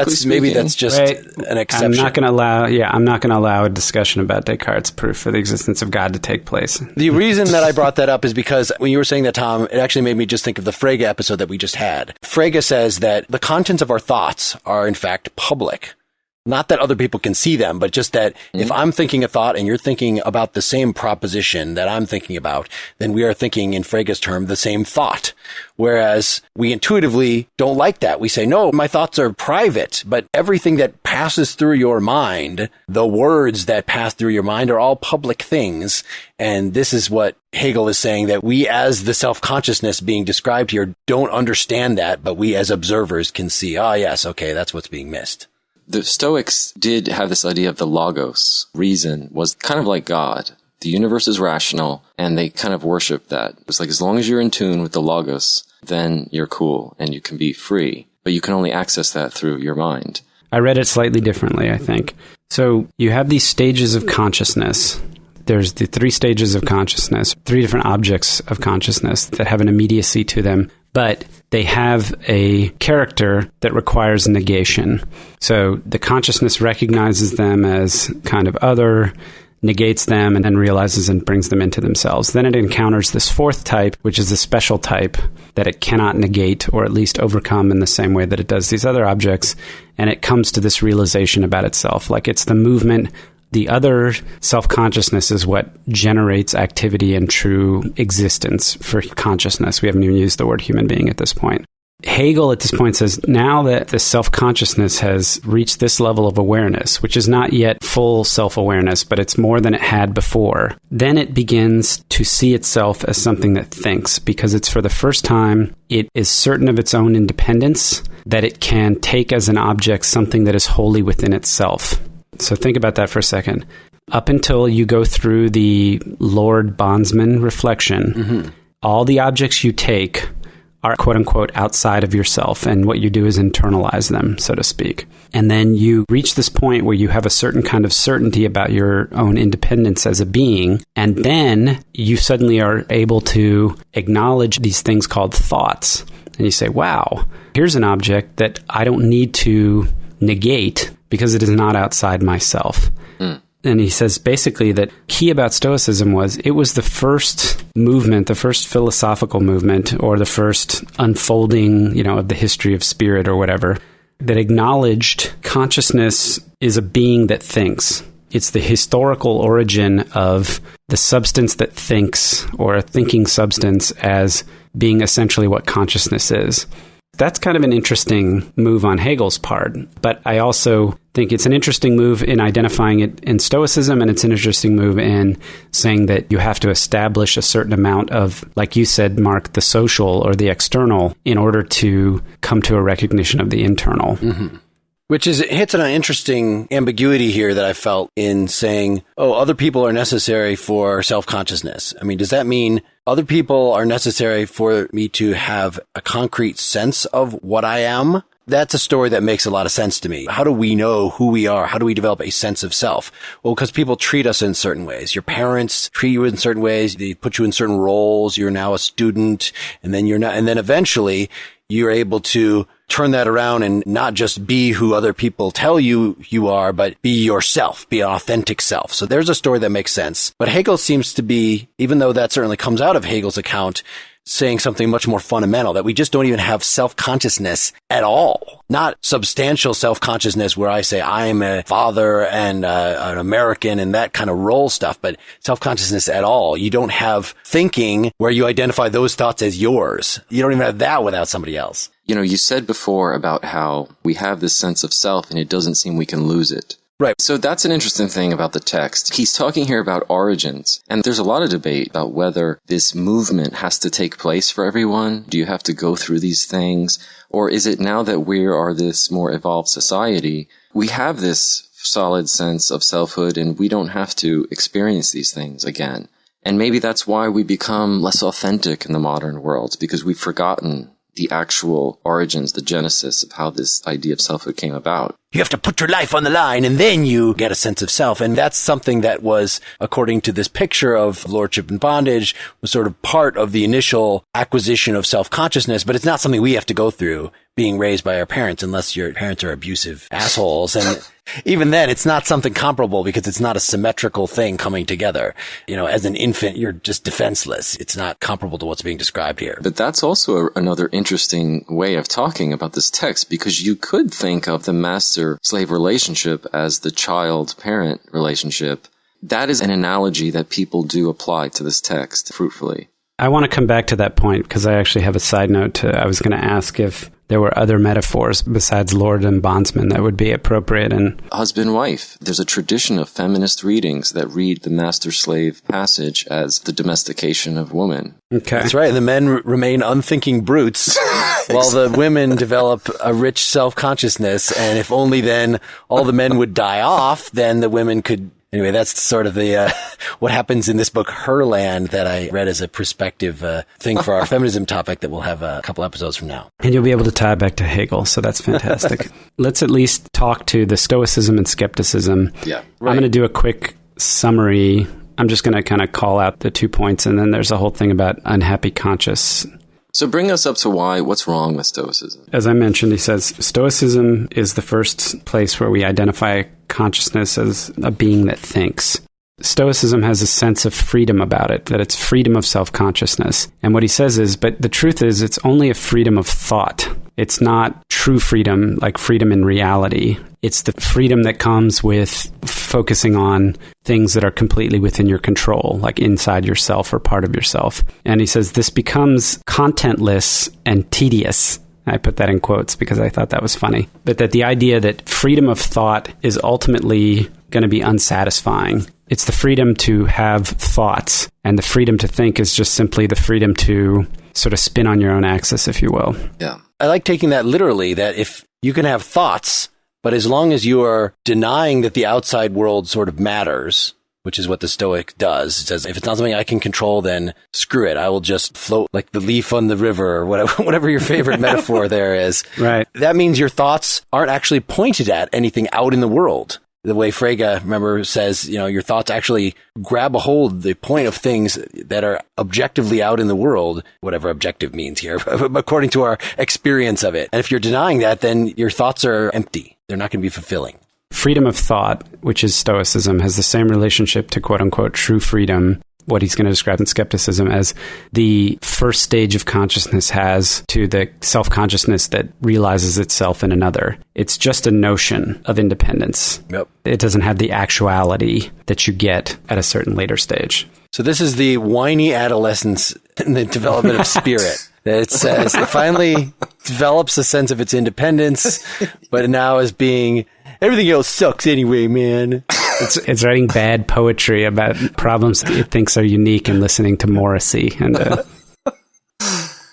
that's just an exception. I'm not going to allow a discussion about Descartes' proof for the existence of God to take place. The reason that I brought that up is because when you were saying that, Tom, it actually made me just think of the Frege episode that we just had. Frege says that the contents of our thoughts are in fact public. Not that other people can see them, but just that if I'm thinking a thought and you're thinking about the same proposition that I'm thinking about, then we are thinking, in Frege's term, the same thought. Whereas we intuitively don't like that. We say, no, my thoughts are private, but everything that passes through your mind, the words that pass through your mind are all public things. And this is what Hegel is saying, that we as the self-consciousness being described here don't understand that, but we as observers can see, yes, okay, that's what's being missed. The Stoics did have this idea of the logos. Reason was kind of like God. The universe is rational, and they kind of worship that. It's like, as long as you're in tune with the logos, then you're cool and you can be free. But you can only access that through your mind. I read it slightly differently, I think. So you have these stages of consciousness. There's the 3 stages of consciousness, 3 different objects of consciousness that have an immediacy to them, but they have a character that requires negation. So the consciousness recognizes them as kind of other, negates them, and then realizes and brings them into themselves. Then it encounters this 4th type, which is a special type that it cannot negate or at least overcome in the same way that it does these other objects. And it comes to this realization about itself, like it's the movement. The other self-consciousness is what generates activity and true existence for consciousness. We haven't even used the word human being at this point. Hegel at this point says, now that the self-consciousness has reached this level of awareness, which is not yet full self-awareness, but it's more than it had before, then it begins to see itself as something that thinks, because it's for the first time, it is certain of its own independence, that it can take as an object something that is wholly within itself. So think about that for a second. Up until you go through the Lord Bondsman reflection, all the objects you take are quote-unquote outside of yourself, and what you do is internalize them, so to speak. And then you reach this point where you have a certain kind of certainty about your own independence as a being, and then you suddenly are able to acknowledge these things called thoughts. And you say, wow, here's an object that I don't need to negate because it is not outside myself. And he says basically that key about Stoicism was it was the first movement, the first philosophical movement, or the first unfolding, of the history of spirit or whatever, that acknowledged consciousness is a being that thinks. It's the historical origin of the substance that thinks, or a thinking substance, as being essentially what consciousness is. That's kind of an interesting move on Hegel's part, but I also think it's an interesting move in identifying it in Stoicism, and it's an interesting move in saying that you have to establish a certain amount of, like you said, Mark, the social or the external in order to come to a recognition of the internal. Mm-hmm. Which hits on an interesting ambiguity here that I felt in saying, other people are necessary for self-consciousness. I mean, does that mean other people are necessary for me to have a concrete sense of what I am? That's a story that makes a lot of sense to me. How do we know who we are? How do we develop a sense of self? Well, because people treat us in certain ways. Your parents treat you in certain ways. They put you in certain roles. You're now a student, and then eventually you're able to turn that around and not just be who other people tell you you are, but be yourself, be an authentic self. So there's a story that makes sense. But Hegel seems to be, even though that certainly comes out of Hegel's account, saying something much more fundamental, that we just don't even have self-consciousness at all. Not substantial self-consciousness where I say I am a father and an American and that kind of role stuff, but self-consciousness at all. You don't have thinking where you identify those thoughts as yours. You don't even have that without somebody else. You said before about how we have this sense of self and it doesn't seem we can lose it. Right. So that's an interesting thing about the text. He's talking here about origins, and there's a lot of debate about whether this movement has to take place for everyone. Do you have to go through these things? Or is it now that we are this more evolved society, we have this solid sense of selfhood and we don't have to experience these things again? And maybe that's why we become less authentic in the modern world, because we've forgotten the actual origins, the genesis of how this idea of selfhood came about. You have to put your life on the line and then you get a sense of self. And that's something that was, according to this picture of lordship and bondage, was sort of part of the initial acquisition of self-consciousness, but it's not something we have to go through being raised by our parents unless your parents are abusive assholes. And even then, it's not something comparable because it's not a symmetrical thing coming together. As an infant, you're just defenseless. It's not comparable to what's being described here. But that's also another interesting way of talking about this text, because you could think of the master-slave relationship as the child-parent relationship. That is an analogy that people do apply to this text fruitfully. I want to come back to that point because I actually have a side note. I was going to ask if there were other metaphors besides lord and bondsman that would be appropriate. And husband-wife. There's a tradition of feminist readings that read the master-slave passage as the domestication of woman. Okay. That's right. The men remain unthinking brutes while the women develop a rich self-consciousness. And if only then all the men would die off, then the women could... Anyway, that's sort of the what happens in this book, Herland, that I read as a perspective thing for our feminism topic that we'll have a couple episodes from now. And you'll be able to tie it back to Hegel, so that's fantastic. Let's at least talk to the Stoicism and skepticism. Yeah, right. I'm going to do a quick summary. I'm just going to kind of call out the 2 points, and then there's a whole thing about unhappy conscious. So bring us up to what's wrong with Stoicism. As I mentioned, he says, Stoicism is the first place where we identify consciousness as a being that thinks. Stoicism has a sense of freedom about it, that it's freedom of self-consciousness. And what he says is, but the truth is, it's only a freedom of thought. It's not true freedom, like freedom in reality. It's the freedom that comes with focusing on things that are completely within your control, like inside yourself or part of yourself. And he says this becomes contentless and tedious. I put that in quotes because I thought that was funny. But that the idea that freedom of thought is ultimately going to be unsatisfying. It's the freedom to have thoughts, and the freedom to think is just simply the freedom to sort of spin on your own axis, if you will. Yeah. I like taking that literally, that if you can have thoughts, but as long as you are denying that the outside world sort of matters, which is what the Stoic does. It says, if it's not something I can control, then screw it. I will just float like the leaf on the river, or whatever your favorite metaphor there is. Right. That means your thoughts aren't actually pointed at anything out in the world. The way Frege, remember, says, your thoughts actually grab a hold, the point of things that are objectively out in the world, whatever objective means here, according to our experience of it. And if you're denying that, then your thoughts are empty. They're not going to be fulfilling. freedom of thought, which is Stoicism, has the same relationship to quote-unquote true freedom, what he's going to describe in skepticism as the first stage of consciousness has to the self-consciousness that realizes itself in another. It's just a notion of independence. Yep. It doesn't have the actuality that you get at a certain later stage. So this is the whiny adolescence in the development of spirit. That it says it finally develops a sense of its independence, but now is being, everything else sucks anyway, man. It's writing bad poetry about problems it thinks are unique and listening to Morrissey. And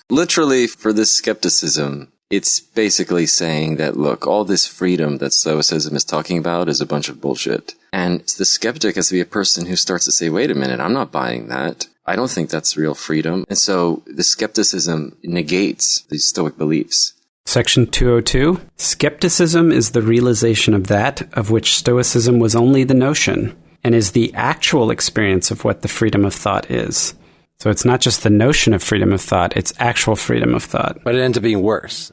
literally, for this skepticism, it's basically saying that, look, all this freedom that Stoicism is talking about is a bunch of bullshit. And the skeptic has to be a person who starts to say, wait a minute, I'm not buying that. I don't think that's real freedom. And so the skepticism negates these Stoic beliefs. Section 202, skepticism is the realization of that of which Stoicism was only the notion, and is the actual experience of what the freedom of thought is. So it's not just the notion of freedom of thought, it's actual freedom of thought. But it ends up being worse.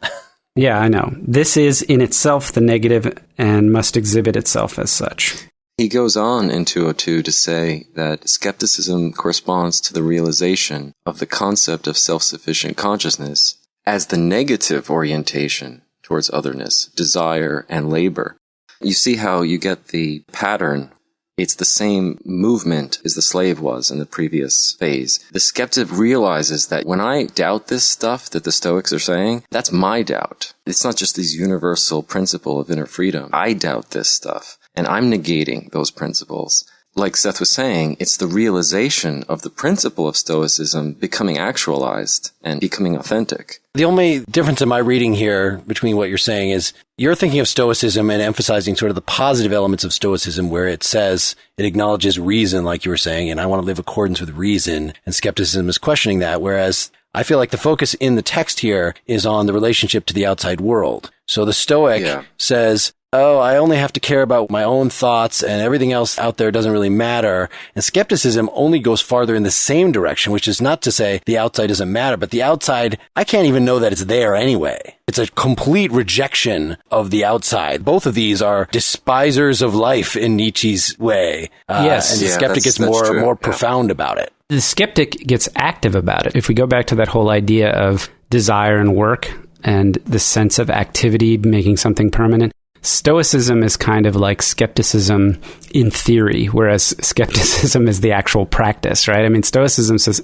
Yeah, I know. This is in itself the negative and must exhibit itself as such. He goes on in 202 to say that skepticism corresponds to the realization of the concept of self-sufficient consciousness as the negative orientation towards otherness, desire, and labor. You see how you get the pattern. It's the same movement as the slave was in the previous phase. The skeptic realizes that when I doubt this stuff that the Stoics are saying, that's my doubt. It's not just this universal principle of inner freedom. I doubt this stuff, and I'm negating those principles. Like Seth was saying, it's the realization of the principle of Stoicism becoming actualized and becoming authentic. The only difference in my reading here between what you're saying is you're thinking of Stoicism and emphasizing sort of the positive elements of Stoicism where it says it acknowledges reason, like you were saying, and I want to live in accordance with reason, and skepticism is questioning that, whereas I feel like the focus in the text here is on the relationship to the outside world. So the Stoic says, oh, I only have to care about my own thoughts and everything else out there doesn't really matter. And skepticism only goes farther in the same direction, which is not to say the outside doesn't matter, but the outside, I can't even know that it's there anyway. It's a complete rejection of the outside. Both of these are despisers of life in Nietzsche's way. Yes. And the skeptic gets more profound about it. The skeptic gets active about it. If we go back to that whole idea of desire and work and the sense of activity making something permanent, Stoicism is kind of like skepticism in theory, whereas skepticism is the actual practice, right? I mean, Stoicism says,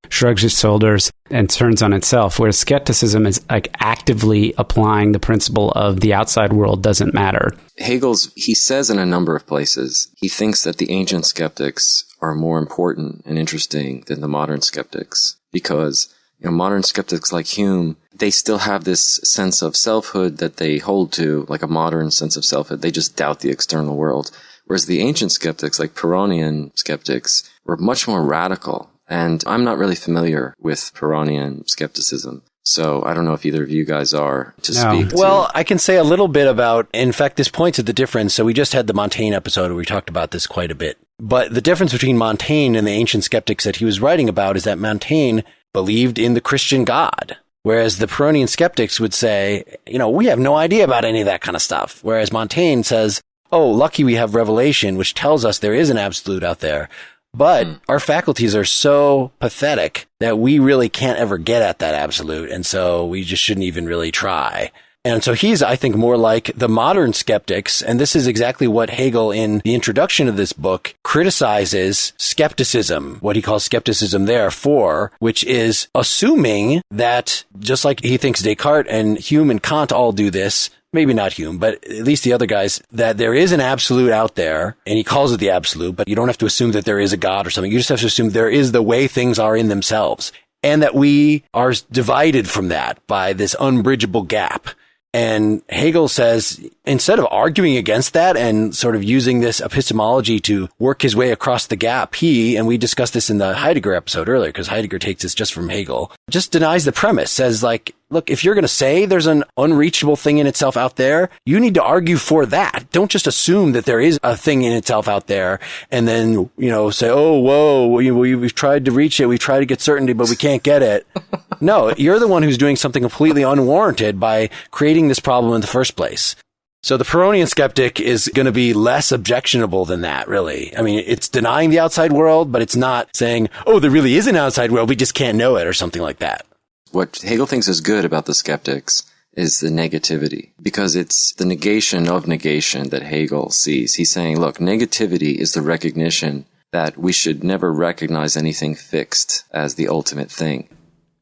shrugs its shoulders and turns on itself, whereas skepticism is like actively applying the principle of the outside world doesn't matter. He says in a number of places, he thinks that the ancient skeptics are more important and interesting than the modern skeptics because, modern skeptics like Hume, they still have this sense of selfhood that they hold to, like a modern sense of selfhood. They just doubt the external world. Whereas the ancient skeptics, like Pyrrhonian skeptics, were much more radical. And I'm not really familiar with Pyrrhonian skepticism. So I don't know if either of you guys are to speak to. Well, I can say a little bit about, in fact, this points at the difference. So we just had the Montaigne episode where we talked about this quite a bit. But the difference between Montaigne and the ancient skeptics that he was writing about is that Montaigne believed in the Christian God. Whereas the Pyrrhonian skeptics would say, we have no idea about any of that kind of stuff. Whereas Montaigne says, oh, lucky we have revelation, which tells us there is an absolute out there. But our faculties are so pathetic that we really can't ever get at that absolute. And so we just shouldn't even really try. And so he's, I think, more like the modern skeptics. And this is exactly what Hegel, in the introduction of this book, criticizes skepticism, what he calls skepticism there for, which is assuming that, just like he thinks Descartes and Hume and Kant all do this, maybe not Hume, but at least the other guys, that there is an absolute out there, and he calls it the absolute, but you don't have to assume that there is a God or something. You just have to assume there is the way things are in themselves, and that we are divided from that by this unbridgeable gap. And Hegel says, instead of arguing against that and sort of using this epistemology to work his way across the gap, and we discussed this in the Heidegger episode earlier, because Heidegger takes this just from Hegel, just denies the premise, says like, look, if you're going to say there's an unreachable thing in itself out there, you need to argue for that. Don't just assume that there is a thing in itself out there and then, say, oh, whoa, we've tried to reach it. We've tried to get certainty, but we can't get it. No, you're the one who's doing something completely unwarranted by creating this problem in the first place. So the Pyrrhonian skeptic is going to be less objectionable than that, really. I mean, it's denying the outside world, but it's not saying, oh, there really is an outside world, we just can't know it, or something like that. What Hegel thinks is good about the skeptics is the negativity, because it's the negation of negation that Hegel sees. He's saying, look, negativity is the recognition that we should never recognize anything fixed as the ultimate thing.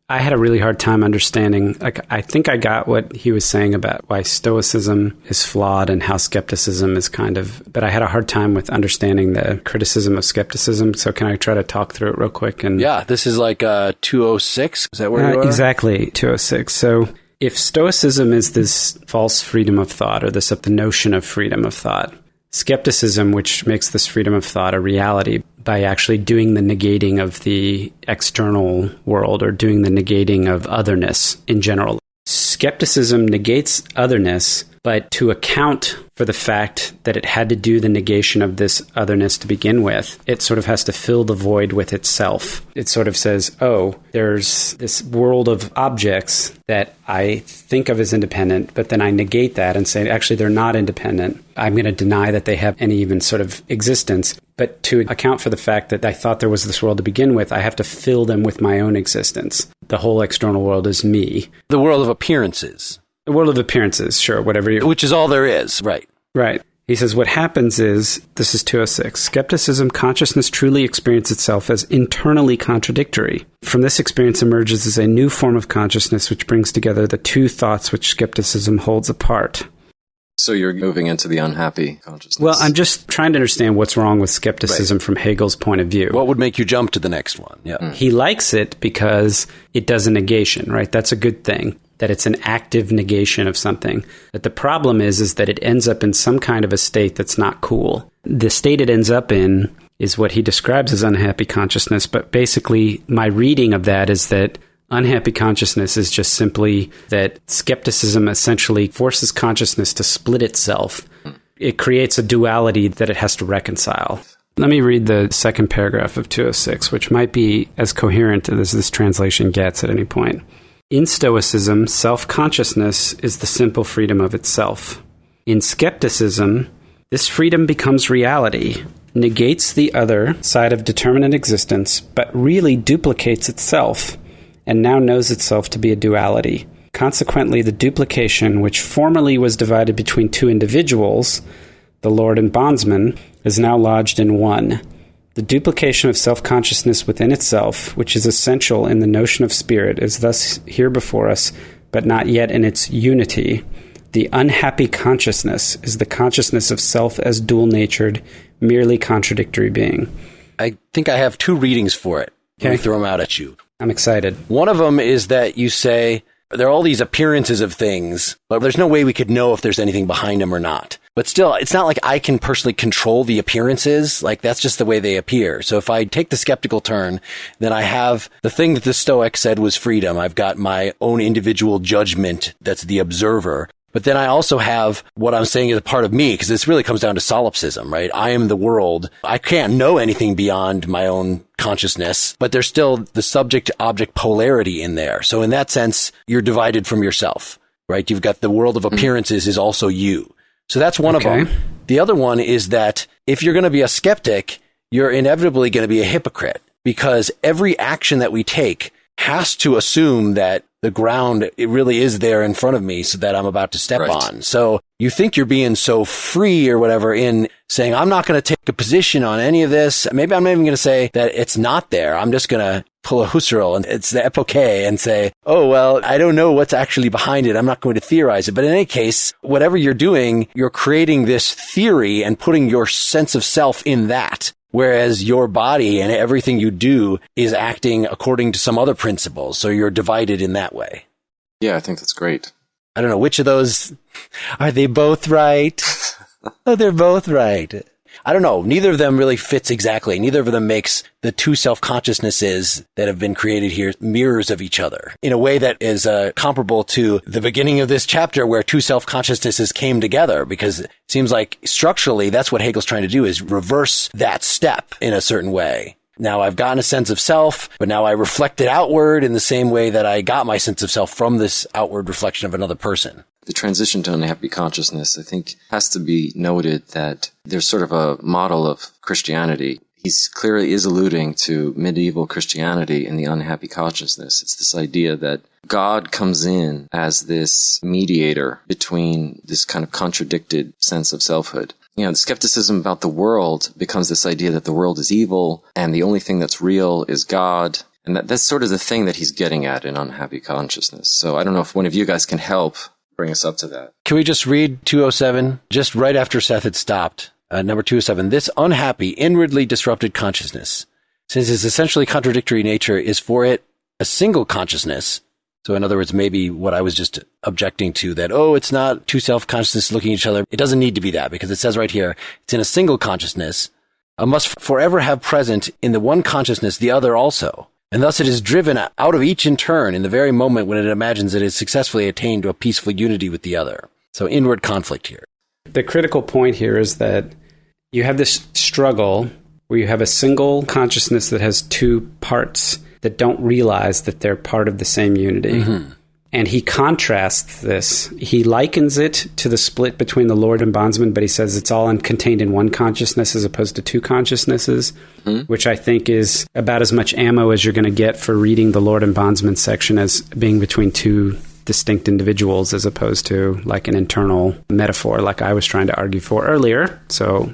I had a really hard time understanding, I think I got what he was saying about why Stoicism is flawed and how skepticism is but I had a hard time with understanding the criticism of skepticism. So can I try to talk through it real quick? Yeah, this is like 206. Is that where you are? Exactly, 206. So if Stoicism is this false freedom of thought, or the notion of freedom of thought, skepticism, which makes this freedom of thought a reality by actually doing the negating of the external world, or doing the negating of otherness in general. Skepticism negates otherness, but to account for the fact that it had to do the negation of this otherness to begin with, it sort of has to fill the void with itself. It sort of says, oh, there's this world of objects that I think of as independent, but then I negate that and say, actually, they're not independent. I'm going to deny that they have any even sort of existence. But to account for the fact that I thought there was this world to begin with, I have to fill them with my own existence. The whole external world is me. The world of appearances. The world of appearances, sure, whatever you... Which is all there is, right. Right. He says, what happens is, this is 206, skepticism, consciousness truly experiences itself as internally contradictory. From this experience emerges as a new form of consciousness which brings together the two thoughts which skepticism holds apart. So you're moving into the unhappy consciousness. Well, I'm just trying to understand what's wrong with skepticism from Hegel's point of view. What would make you jump to the next one? Yeah. He likes it because it does a negation, right? That's a good thing, that it's an active negation of something. But the problem is that it ends up in some kind of a state that's not cool. The state it ends up in is what he describes as unhappy consciousness, but basically my reading of that is that unhappy consciousness is just simply that skepticism essentially forces consciousness to split itself. It creates a duality that it has to reconcile. Let me read the second paragraph of 206, which might be as coherent as this translation gets at any point. In Stoicism, self-consciousness is the simple freedom of itself. In skepticism, this freedom becomes reality, negates the other side of determinate existence, but really duplicates itself, and now knows itself to be a duality. Consequently, the duplication, which formerly was divided between two individuals, the lord and bondsman, is now lodged in one. The duplication of self-consciousness within itself, which is essential in the notion of spirit, is thus here before us, but not yet in its unity. The unhappy consciousness is the consciousness of self as dual-natured, merely contradictory being. I think I have two readings for it. Let me throw them out at you. I'm excited. One of them is that you say there are all these appearances of things, but there's no way we could know if there's anything behind them or not. But still, it's not like I can personally control the appearances. Like, that's just the way they appear. So if I take the skeptical turn, then I have the thing that the Stoic said was freedom. I've got my own individual judgment that's the observer. But then I also have what I'm saying is a part of me, because this really comes down to solipsism, right? I am the world. I can't know anything beyond my own consciousness, but there's still the subject-object polarity in there. So in that sense, you're divided from yourself, right? You've got the world of appearances is also you. So that's one of them. The other one is that if you're going to be a skeptic, you're inevitably going to be a hypocrite, because every action that we take has to assume that the ground, it really is there in front of me so that I'm about to step on. So you think you're being so free or whatever in saying, I'm not going to take a position on any of this. Maybe I'm not even going to say that it's not there. I'm just going to pull a Husserl and it's the epoche and say, oh, well, I don't know what's actually behind it. I'm not going to theorize it. But in any case, whatever you're doing, you're creating this theory and putting your sense of self in that. Whereas your body and everything you do is acting according to some other principles. So you're divided in that way. Yeah, I think that's great. I don't know, which of those, are they both right? Oh, they're both right. I don't know. Neither of them really fits exactly. Neither of them makes the two self-consciousnesses that have been created here mirrors of each other in a way that is comparable to the beginning of this chapter where two self-consciousnesses came together, because it seems like structurally that's what Hegel's trying to do, is reverse that step in a certain way. Now I've gotten a sense of self, but now I reflect it outward in the same way that I got my sense of self from this outward reflection of another person. The transition to unhappy consciousness, I think, has to be noted that there's sort of a model of Christianity. He's clearly is alluding to medieval Christianity and the unhappy consciousness. It's this idea that God comes in as this mediator between this kind of contradicted sense of selfhood. The skepticism about the world becomes this idea that the world is evil and the only thing that's real is God. And that's sort of the thing that he's getting at in unhappy consciousness. So I don't know if one of you guys can help bring us up to that. Can we just read 207, just right after Seth had stopped? Number 207, this unhappy, inwardly disrupted consciousness, since its essentially contradictory nature is for it a single consciousness. So in other words, maybe what I was just objecting to, that, it's not two self-consciousnesses looking at each other. It doesn't need to be that, because it says right here, it's in a single consciousness, must forever have present in the one consciousness the other also. And thus it is driven out of each in turn in the very moment when it imagines it has successfully attained to a peaceful unity with the other. So inward conflict here. The critical point here is that you have this struggle where you have a single consciousness that has two parts that don't realize that they're part of the same unity. Mm-hmm. And he contrasts this. He likens it to the split between the Lord and bondsman, but he says it's all contained in one consciousness as opposed to two consciousnesses, which I think is about as much ammo as you're going to get for reading the Lord and bondsman section as being between two distinct individuals as opposed to like an internal metaphor like I was trying to argue for earlier. So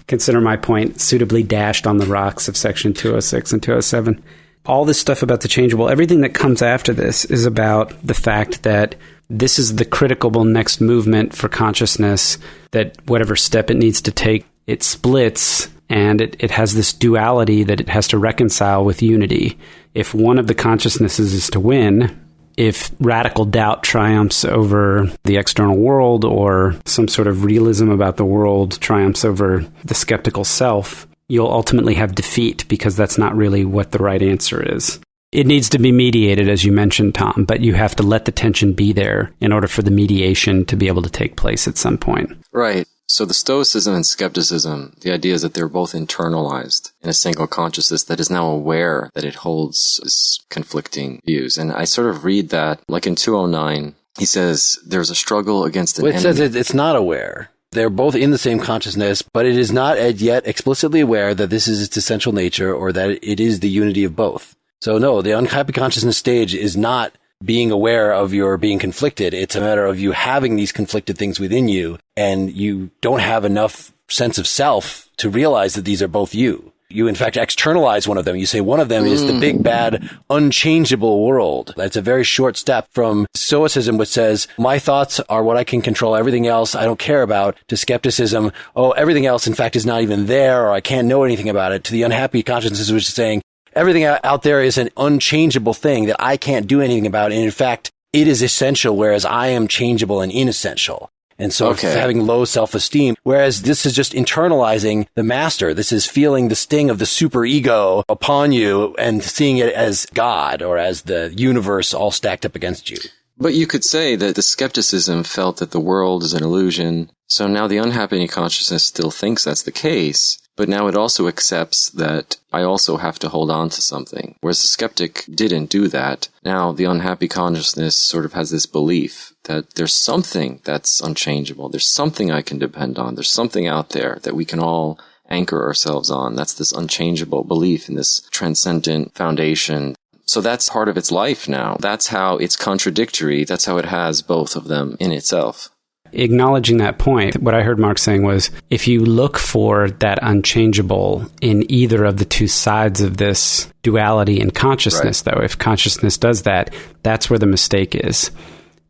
consider my point suitably dashed on the rocks of section 206 and 207. All this stuff about the changeable, everything that comes after this is about the fact that this is the critical next movement for consciousness, that whatever step it needs to take, it splits and it has this duality that it has to reconcile with unity. If one of the consciousnesses is to win, if radical doubt triumphs over the external world or some sort of realism about the world triumphs over the skeptical self, you'll ultimately have defeat because that's not really what the right answer is. It needs to be mediated, as you mentioned, Tom, but you have to let the tension be there in order for the mediation to be able to take place at some point. Right. So the Stoicism and skepticism, the idea is that they're both internalized in a single consciousness that is now aware that it holds this conflicting views. And I sort of read that, like in 209, he says there's a struggle against an enemy. It says it's not aware. They're both in the same consciousness, but it is not as yet explicitly aware that this is its essential nature or that it is the unity of both. So no, the unhappy consciousness stage is not being aware of your being conflicted. It's a matter of you having these conflicted things within you, and you don't have enough sense of self to realize that these are both you. You, in fact, externalize one of them. You say one of them is the big, bad, unchangeable world. That's a very short step from Stoicism, which says, my thoughts are what I can control. Everything else I don't care about, to skepticism. Everything else, in fact, is not even there, or I can't know anything about it. To the unhappy consciousness, which is saying, everything out there is an unchangeable thing that I can't do anything about. And in fact, it is essential, whereas I am changeable and inessential. And so having low self-esteem, whereas this is just internalizing the master. This is feeling the sting of the superego upon you and seeing it as God or as the universe all stacked up against you. But you could say that the skepticism felt that the world is an illusion. So now the unhappy consciousness still thinks that's the case, but now it also accepts that I also have to hold on to something. Whereas the skeptic didn't do that. Now the unhappy consciousness sort of has this belief that there's something that's unchangeable. There's something I can depend on. There's something out there that we can all anchor ourselves on. That's this unchangeable belief in this transcendent foundation. So that's part of its life now. That's how it's contradictory. That's how it has both of them in itself. Acknowledging that point, what I heard Mark saying was, if you look for that unchangeable in either of the two sides of this duality in consciousness, though, if consciousness does that, that's where the mistake is.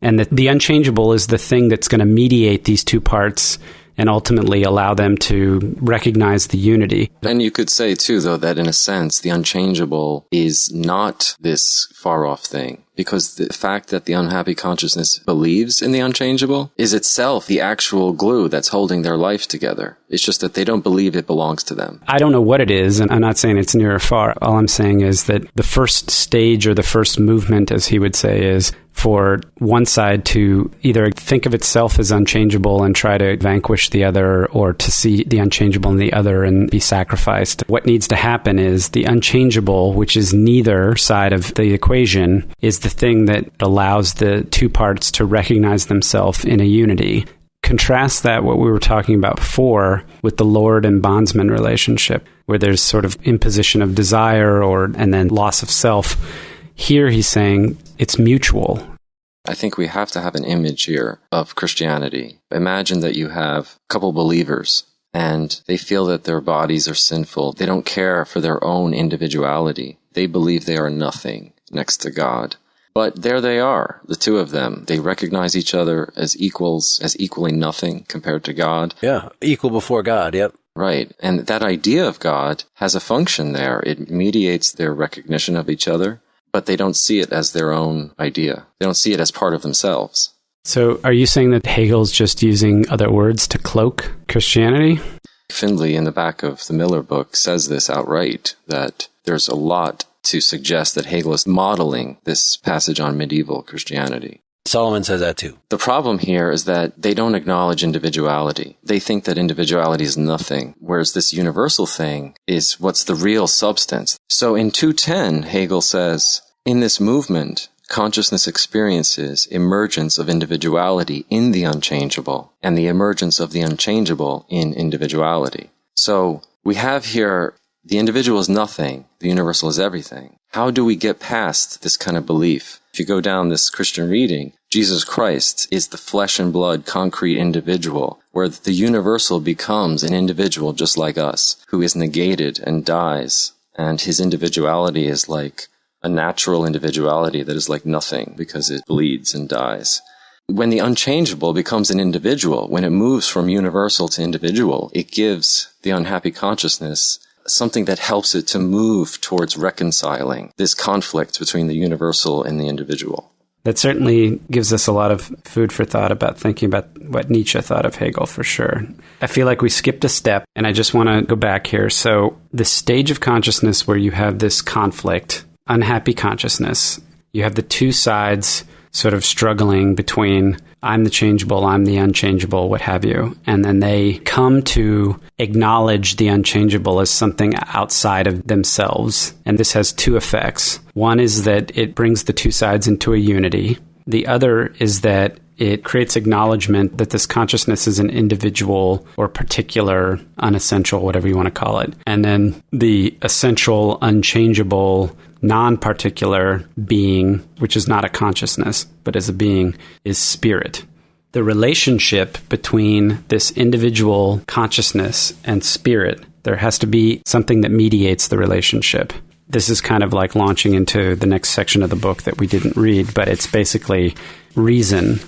And the unchangeable is the thing that's going to mediate these two parts and ultimately allow them to recognize the unity. And you could say, too, though, that in a sense, the unchangeable is not this far-off thing. because the fact that the unhappy consciousness believes in the unchangeable is itself the actual glue that's holding their life together. It's just that they don't believe it belongs to them. I don't know what it is, and I'm not saying it's near or far. All I'm saying is that the first stage or the first movement, as he would say, is for one side to either think of itself as unchangeable and try to vanquish the other, or to see the unchangeable in the other and be sacrificed. What needs to happen is the unchangeable, which is neither side of the equation, is the thing that allows the two parts to recognize themselves in a unity. Contrast that, what we were talking about before, with the Lord and bondsman relationship, where there's sort of imposition of desire and then loss of self. Here he's saying it's mutual. I think we have to have an image here of Christianity. Imagine that you have a couple believers and they feel that their bodies are sinful. They don't care for their own individuality. They believe they are nothing next to God. But there they are, the two of them. They recognize each other as equals, as equally nothing compared to God. Yeah, equal before God, yep. Right. And that idea of God has a function there. It mediates their recognition of each other, but they don't see it as their own idea. They don't see it as part of themselves. So are you saying that Hegel's just using other words to cloak Christianity? Findlay, in the back of the Miller book, says this outright, that there's a lot to suggest that Hegel is modeling this passage on medieval Christianity. Solomon says that too. The problem here is that they don't acknowledge individuality. They think that individuality is nothing, whereas this universal thing is what's the real substance. So in 210, Hegel says, in this movement, consciousness experiences emergence of individuality in the unchangeable and the emergence of the unchangeable in individuality. So we have here the individual is nothing, the universal is everything. How do we get past this kind of belief? If you go down this Christian reading, Jesus Christ is the flesh and blood, concrete individual, where the universal becomes an individual just like us, who is negated and dies. And his individuality is like a natural individuality that is like nothing because it bleeds and dies. When the unchangeable becomes an individual, when it moves from universal to individual, it gives the unhappy consciousness something that helps it to move towards reconciling this conflict between the universal and the individual. That certainly gives us a lot of food for thought about thinking about what Nietzsche thought of Hegel, for sure. I feel like we skipped a step, and I just want to go back here. So the stage of consciousness where you have this conflict, unhappy consciousness, you have the two sides sort of struggling between I'm the changeable, I'm the unchangeable, what have you. And then they come to acknowledge the unchangeable as something outside of themselves. And this has two effects. One is that it brings the two sides into a unity. The other is that it creates acknowledgement that this consciousness is an individual or particular, unessential, whatever you want to call it. And then the essential, unchangeable, non-particular being, which is not a consciousness, but is a being, is spirit. The relationship between this individual consciousness and spirit, there has to be something that mediates the relationship. This is kind of like launching into the next section of the book that we didn't read, but it's basically reason.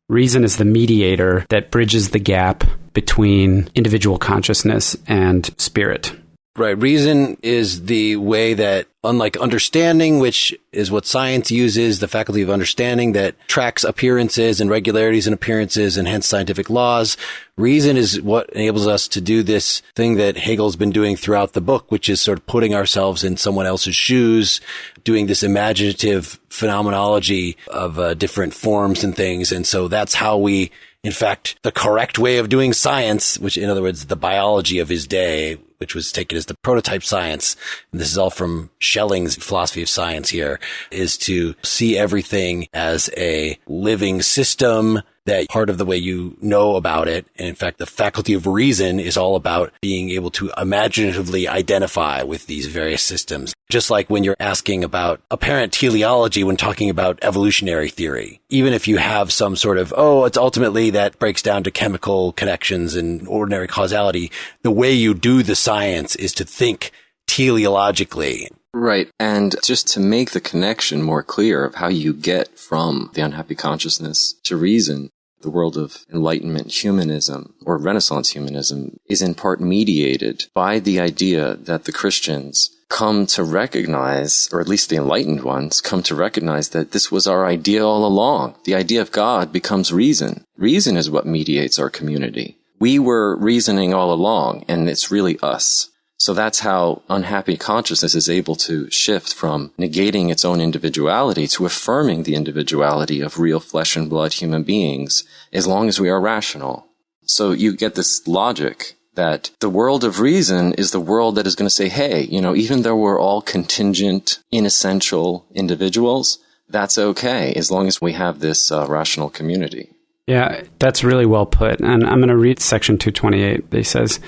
Reason is the mediator that bridges the gap between individual consciousness and spirit. Right. Reason is the way that, unlike understanding, which is what science uses, the faculty of understanding that tracks appearances and regularities in appearances and hence scientific laws, reason is what enables us to do this thing that Hegel's been doing throughout the book, which is sort of putting ourselves in someone else's shoes, doing this imaginative phenomenology of different forms and things. And so that's how we, in fact, the correct way of doing science, which in other words, the biology of his day, which was taken as the prototype science, and this is all from Schelling's philosophy of science here, is to see everything as a living system, that part of the way you know about it. And in fact, the faculty of reason is all about being able to imaginatively identify with these various systems. Just like when you're asking about apparent teleology when talking about evolutionary theory. Even if you have some sort of, it's ultimately that breaks down to chemical connections and ordinary causality, the way you do the science is to think teleologically. Right. And just to make the connection more clear of how you get from the unhappy consciousness to reason, the world of Enlightenment humanism or Renaissance humanism is in part mediated by the idea that the Christians come to recognize, or at least the enlightened ones come to recognize, that this was our idea all along. The idea of God becomes reason. Reason is what mediates our community. We were reasoning all along, and it's really us. So that's how unhappy consciousness is able to shift from negating its own individuality to affirming the individuality of real flesh and blood human beings, as long as we are rational. So you get this logic that the world of reason is the world that is going to say, hey, even though we're all contingent, inessential individuals, that's okay, as long as we have this rational community. Yeah, that's really well put. And I'm going to read section 228. He says,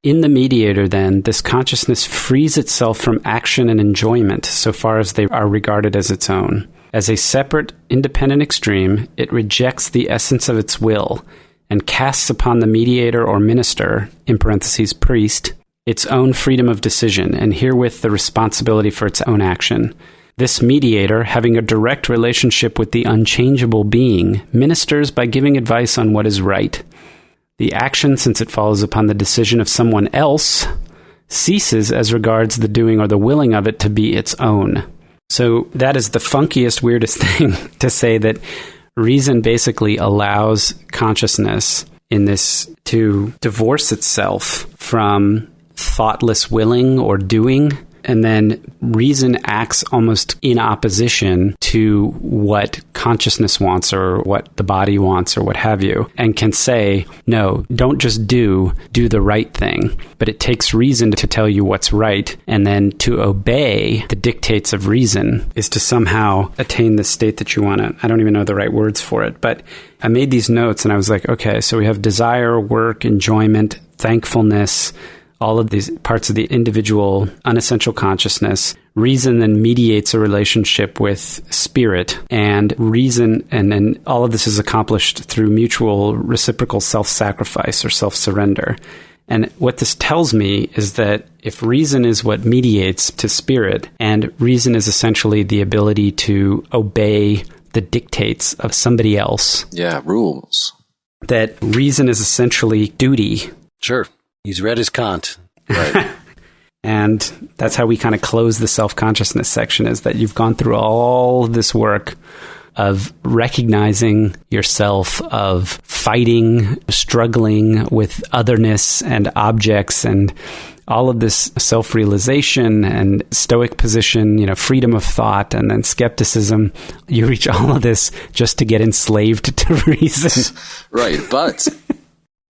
in the mediator, then, this consciousness frees itself from action and enjoyment so far as they are regarded as its own. As a separate, independent extreme, it rejects the essence of its will and casts upon the mediator or minister, in parentheses, priest, its own freedom of decision, and herewith the responsibility for its own action. This mediator, having a direct relationship with the unchangeable being, ministers by giving advice on what is right. The action, since it follows upon the decision of someone else, ceases as regards the doing or the willing of it to be its own. So that is the funkiest, weirdest thing to say, that reason basically allows consciousness in this to divorce itself from thoughtless willing or doing, and then reason acts almost in opposition to what consciousness wants or what the body wants or what have you, and can say, no, don't just do the right thing. But it takes reason to tell you what's right, and then to obey the dictates of reason is to somehow attain the state that you want to. I don't even know the right words for it, but I made these notes and I was like, okay, so we have desire, work, enjoyment, thankfulness, all of these parts of the individual unessential consciousness. Reason then mediates a relationship with spirit, and reason, and then all of this is accomplished through mutual reciprocal self-sacrifice or self-surrender. And what this tells me is that if reason is what mediates to spirit, and reason is essentially the ability to obey the dictates of somebody else. Yeah, rules. That reason is essentially duty. Sure. He's read his Kant. Right. And that's how we kind of close the self-consciousness section, is that you've gone through all of this work of recognizing yourself, of fighting, struggling with otherness and objects, and all of this self-realization and stoic position, freedom of thought, and then skepticism. You reach all of this just to get enslaved to reason. Right, but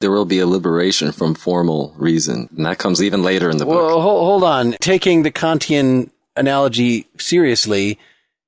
there will be a liberation from formal reason, and that comes even later in the book. Well, hold on. Taking the Kantian analogy seriously,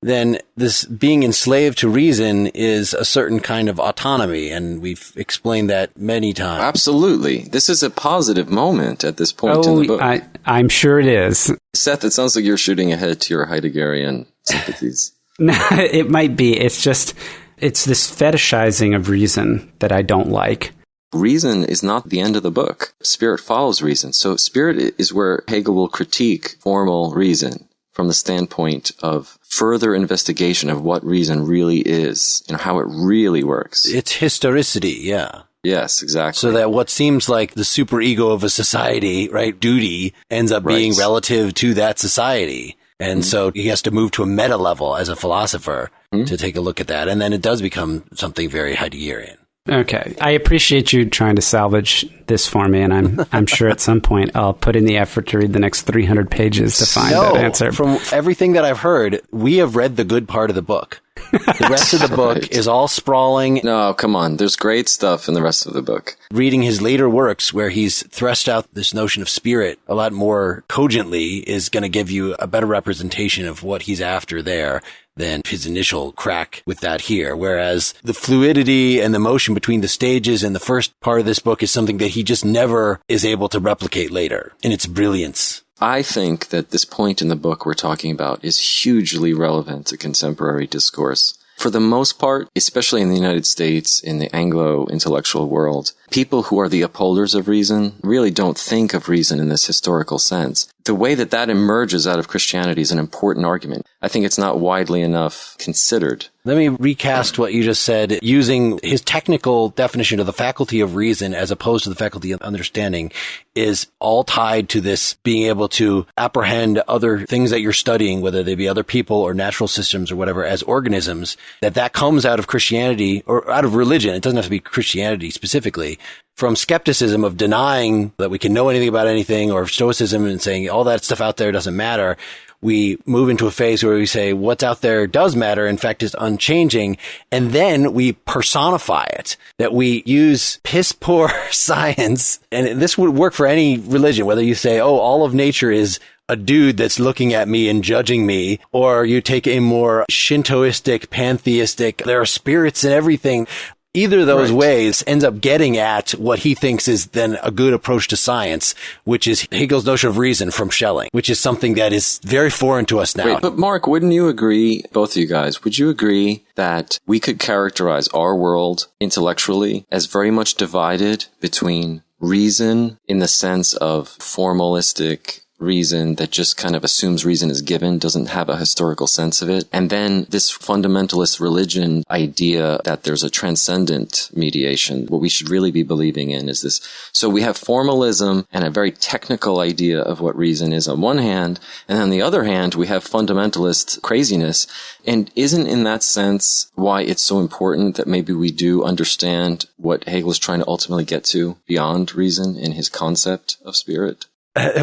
then this being enslaved to reason is a certain kind of autonomy, and we've explained that many times. Absolutely. This is a positive moment at this point in the book. I'm sure it is. Seth, it sounds like you're shooting ahead to your Heideggerian sympathies. No, it might be. It's this fetishizing of reason that I don't like. Reason is not the end of the book. Spirit follows reason. So spirit is where Hegel will critique formal reason from the standpoint of further investigation of what reason really is and how it really works. It's historicity, yeah. Yes, exactly. So that what seems like the superego of a society, right, duty, ends up being relative to that society. And so he has to move to a meta level as a philosopher to take a look at that. And then it does become something very Heideggerian. Okay. I appreciate you trying to salvage this for me, and I'm sure at some point I'll put in the effort to read the next 300 pages to find that answer. From everything that I've heard, we have read the good part of the book. The rest of the book is all sprawling. No, come on. There's great stuff in the rest of the book. Reading his later works where he's threshed out this notion of spirit a lot more cogently is going to give you a better representation of what he's after there than his initial crack with that here. Whereas the fluidity and the motion between the stages in the first part of this book is something that he just never is able to replicate later in its brilliance. I think that this point in the book we're talking about is hugely relevant to contemporary discourse. For the most part, especially in the United States, in the Anglo intellectual world, people who are the upholders of reason really don't think of reason in this historical sense. The way that that emerges out of Christianity is an important argument. I think it's not widely enough considered. Let me recast what you just said using his technical definition of the faculty of reason as opposed to the faculty of understanding is all tied to this being able to apprehend other things that you're studying, whether they be other people or natural systems or whatever, as organisms, that comes out of Christianity or out of religion. It doesn't have to be Christianity specifically. From skepticism of denying that we can know anything about anything, or stoicism and saying all that stuff out there doesn't matter, we move into a phase where we say what's out there does matter, in fact, is unchanging. And then we personify it, that we use piss poor science. And this would work for any religion, whether you say, oh, all of nature is a dude that's looking at me and judging me, or you take a more Shintoistic, pantheistic, there are spirits and everything. Either of those ways ends up getting at what he thinks is then a good approach to science, which is Hegel's notion of reason from Schelling, which is something that is very foreign to us now. Wait, but Mark, wouldn't you agree, both of you guys, would you agree that we could characterize our world intellectually as very much divided between reason in the sense of formalistic reason that just kind of assumes reason is given, doesn't have a historical sense of it. And then this fundamentalist religion idea that there's a transcendent mediation. What we should really be believing in is this. So we have formalism and a very technical idea of what reason is on one hand. And on the other hand, we have fundamentalist craziness. And isn't in that sense why it's so important that maybe we do understand what Hegel is trying to ultimately get to beyond reason in his concept of spirit?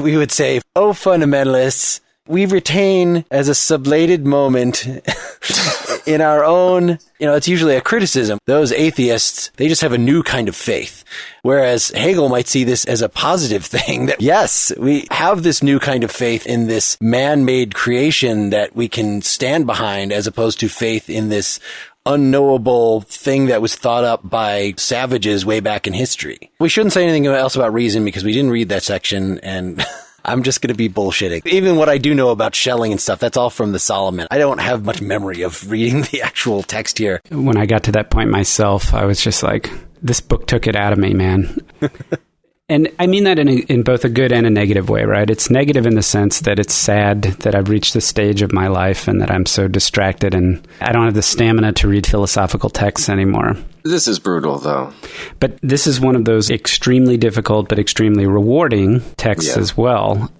We would say, oh, fundamentalists, we retain as a sublated moment in our own, it's usually a criticism. Those atheists, they just have a new kind of faith. Whereas Hegel might see this as a positive thing that, yes, we have this new kind of faith in this man-made creation that we can stand behind, as opposed to faith in this unknowable thing that was thought up by savages way back in history. We shouldn't say anything else about reason because we didn't read that section, and I'm just going to be bullshitting. Even what I do know about Schelling and stuff, that's all from the Solomon. I don't have much memory of reading the actual text here. When I got to that point myself, I was just like, this book took it out of me, man. And I mean that in both a good and a negative way, right? It's negative in the sense that it's sad that I've reached this stage of my life and that I'm so distracted and I don't have the stamina to read philosophical texts anymore. This is brutal, though. But this is one of those extremely difficult but extremely rewarding texts as well.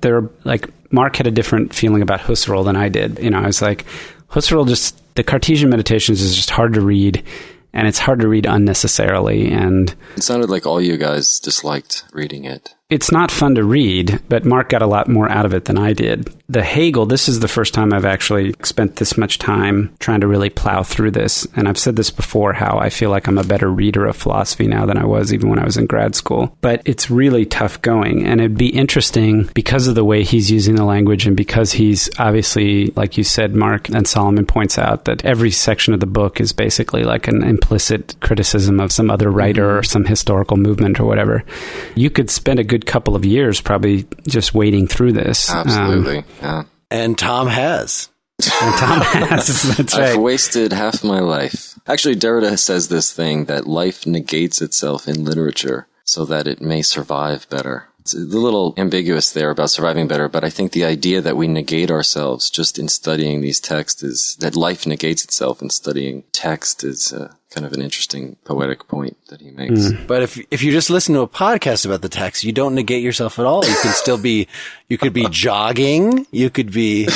Mark had a different feeling about Husserl than I did. I was like, Husserl the Cartesian Meditations is just hard to read. And it's hard to read unnecessarily. And it sounded like all you guys disliked reading it. It's not fun to read, but Mark got a lot more out of it than I did. The Hegel, this is the first time I've actually spent this much time trying to really plow through this. And I've said this before, how I feel like I'm a better reader of philosophy now than I was even when I was in grad school. But it's really tough going. And it'd be interesting because of the way he's using the language and because he's obviously, like you said, Mark, and Solomon points out that every section of the book is basically like an implicit criticism of some other writer or some historical movement or whatever. You could spend a good couple of years probably just wading through this. Absolutely, yeah. And Tom has. That's right. I've wasted half my life. Actually, Derrida says this thing that life negates itself in literature so that it may survive better. It's a little ambiguous there about surviving better, but I think the idea that we negate ourselves just in studying these texts is that life negates itself in studying text is kind of an interesting poetic point that he makes. But if you just listen to a podcast about the text, you don't negate yourself at all. You can still you could be jogging. You could be.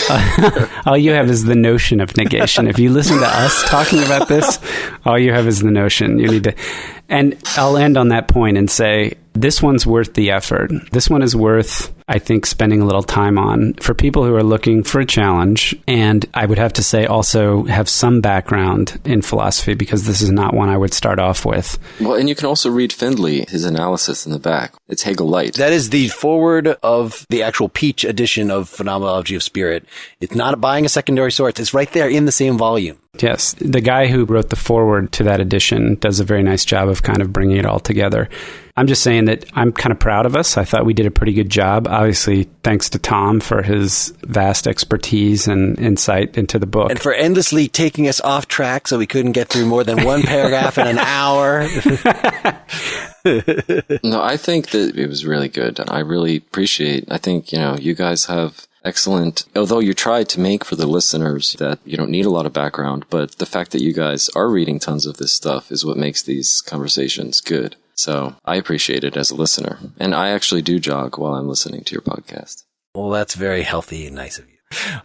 All you have is the notion of negation. If you listen to us talking about this, all you have is the notion. You need to. And I'll end on that point and say, this one's worth the effort. This one is worth, I think, spending a little time on for people who are looking for a challenge. And I would have to say also have some background in philosophy, because this is not one I would start off with. Well, and you can also read Findlay, his analysis in the back. It's Hegel Light. That is the foreword of the actual Peach edition of Phenomenology of Spirit. It's not buying a secondary source. It's right there in the same volume. yes. The guy who wrote the foreword to that edition does a very nice job of kind of bringing it all together. I'm just saying that I'm kind of proud of us. I thought we did a pretty good job. Obviously, thanks to Tom for his vast expertise and insight into the book. And for endlessly taking us off track so we couldn't get through more than one paragraph in an hour. No, I think that it was really good. I really appreciate, I think, you guys have excellent, although you tried to make for the listeners that you don't need a lot of background, but the fact that you guys are reading tons of this stuff is what makes these conversations good. So I appreciate it as a listener. And I actually do jog while I'm listening to your podcast. Well, that's very healthy and nice of you.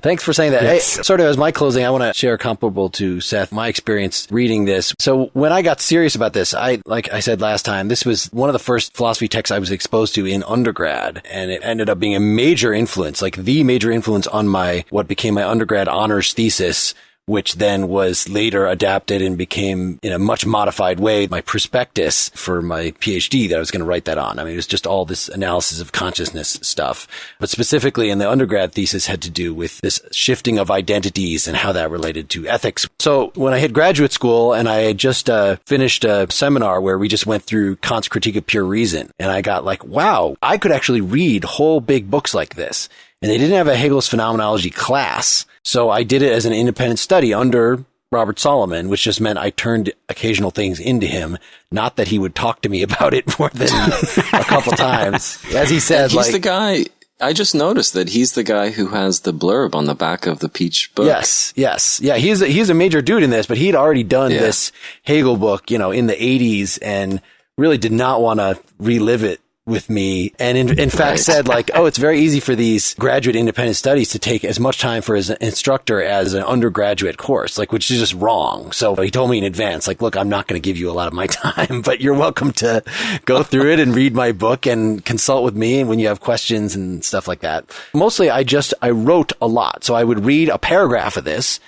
Thanks for saying that. Yes. Hey, sort of as my closing, I want to share comparable to Seth, my experience reading this. So when I got serious about this, like I said last time, this was one of the first philosophy texts I was exposed to in undergrad. And it ended up being a major influence, like the major influence on what became my undergrad honors thesis, which then was later adapted and became, in a much modified way, my prospectus for my PhD that I was going to write that on. I mean, it was just all this analysis of consciousness stuff. But specifically in the undergrad thesis had to do with this shifting of identities and how that related to ethics. So when I hit graduate school and I had just finished a seminar where we just went through Kant's Critique of Pure Reason, and I got like, wow, I could actually read whole big books like this. And they didn't have a Hegel's phenomenology class. So I did it as an independent study under Robert Solomon, which just meant I turned occasional things into him. Not that he would talk to me about it more than a couple times. As he said, he's the guy, I just noticed that he's the guy who has the blurb on the back of the Peach book. Yes. Yeah, he's a major dude in this, but he'd already done this Hegel book, in the 80s and really did not want to relive it with me, and in fact said like, oh, it's very easy for these graduate independent studies to take as much time for his instructor as an undergraduate course, like, which is just wrong. So he told me in advance, like, look, I'm not going to give you a lot of my time, but you're welcome to go through it and read my book and consult with me and when you have questions and stuff like that. Mostly I wrote a lot. So I would read a paragraph of this,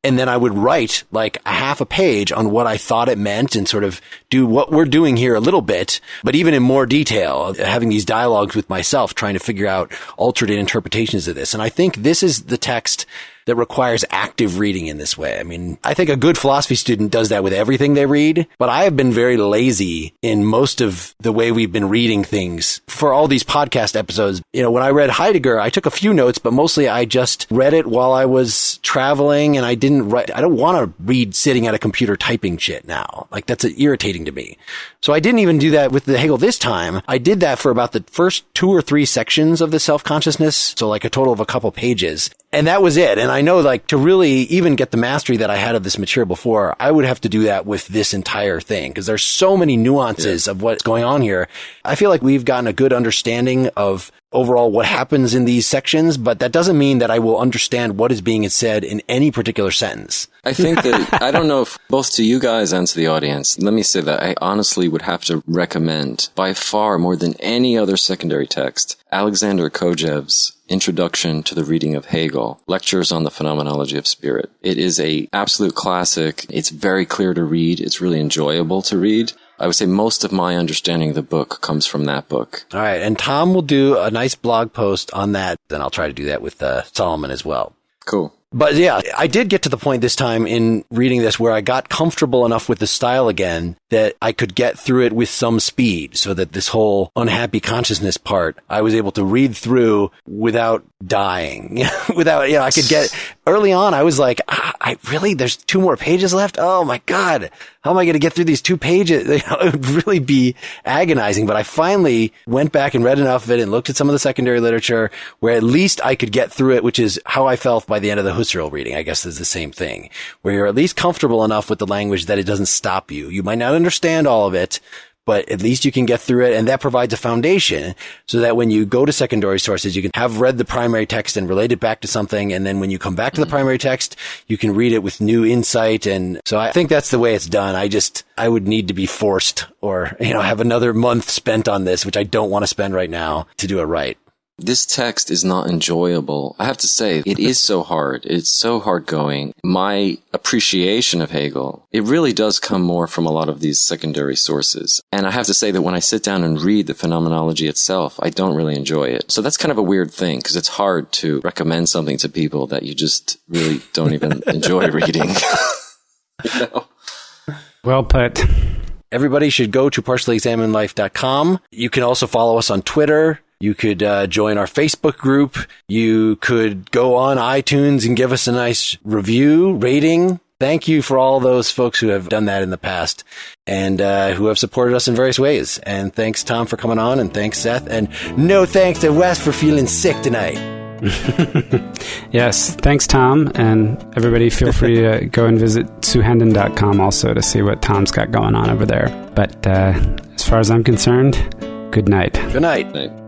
and then I would write like a half a page on what I thought it meant and sort of do what we're doing here a little bit, but even in more detail, having these dialogues with myself, trying to figure out alternate interpretations of this. And I think this is the text that requires active reading in this way. I mean, I think a good philosophy student does that with everything they read, but I have been very lazy in most of the way we've been reading things for all these podcast episodes. When I read Heidegger, I took a few notes, but mostly I just read it while I was traveling, and I didn't write. I don't want to read sitting at a computer typing shit now. Like, that's irritating to me. So I didn't even do that with the Hegel this time. I did that for about the first 2 or 3 sections of the self-consciousness. So like a total of a couple pages. And that was it. And I know, like, to really even get the mastery that I had of this material before, I would have to do that with this entire thing, because there's so many nuances of what's going on here. I feel like we've gotten a good understanding of overall what happens in these sections, but that doesn't mean that I will understand what is being said in any particular sentence. I think that, I don't know if both to you guys and to the audience, let me say that I honestly would have to recommend by far more than any other secondary text, Alexander Kojev's Introduction to the Reading of Hegel, Lectures on the Phenomenology of Spirit. It is a absolute classic. It's very clear to read. It's really enjoyable to read. I would say most of my understanding of the book comes from that book. All right. And Tom will do a nice blog post on that. Then I'll try to do that with Solomon as well. Cool. But yeah, I did get to the point this time in reading this where I got comfortable enough with the style again that I could get through it with some speed, so that this whole unhappy consciousness part, I was able to read through without dying. I could get, early on, I was like, there's 2 more pages left? Oh my God. How am I going to get through these 2 pages? It would really be agonizing. But I finally went back and read enough of it and looked at some of the secondary literature where at least I could get through it, which is how I felt by the end of the Husserl reading. I guess is the same thing, where you're at least comfortable enough with the language that it doesn't stop you. You might not understand all of it, but at least you can get through it. And that provides a foundation so that when you go to secondary sources, you can have read the primary text and relate it back to something. And then when you come back to the primary text, you can read it with new insight. And so I think that's the way it's done. I would need to be forced or, have another month spent on this, which I don't want to spend right now, to do it right. This text is not enjoyable. I have to say, it is so hard. It's so hard going. My appreciation of Hegel, it really does come more from a lot of these secondary sources. And I have to say that when I sit down and read the phenomenology itself, I don't really enjoy it. So that's kind of a weird thing, because it's hard to recommend something to people that you just really don't even enjoy reading. Well put. Everybody should go to partiallyexaminedlife.com. You can also follow us on Twitter. You could join our Facebook group. You could go on iTunes and give us a nice review, rating. Thank you for all those folks who have done that in the past and who have supported us in various ways. And thanks, Tom, for coming on, and thanks, Seth. And no thanks to Wes for feeling sick tonight. Yes, thanks, Tom. And everybody feel free to go and visit suhendon.com also to see what Tom's got going on over there. But as far as I'm concerned, good night. Good night. Night.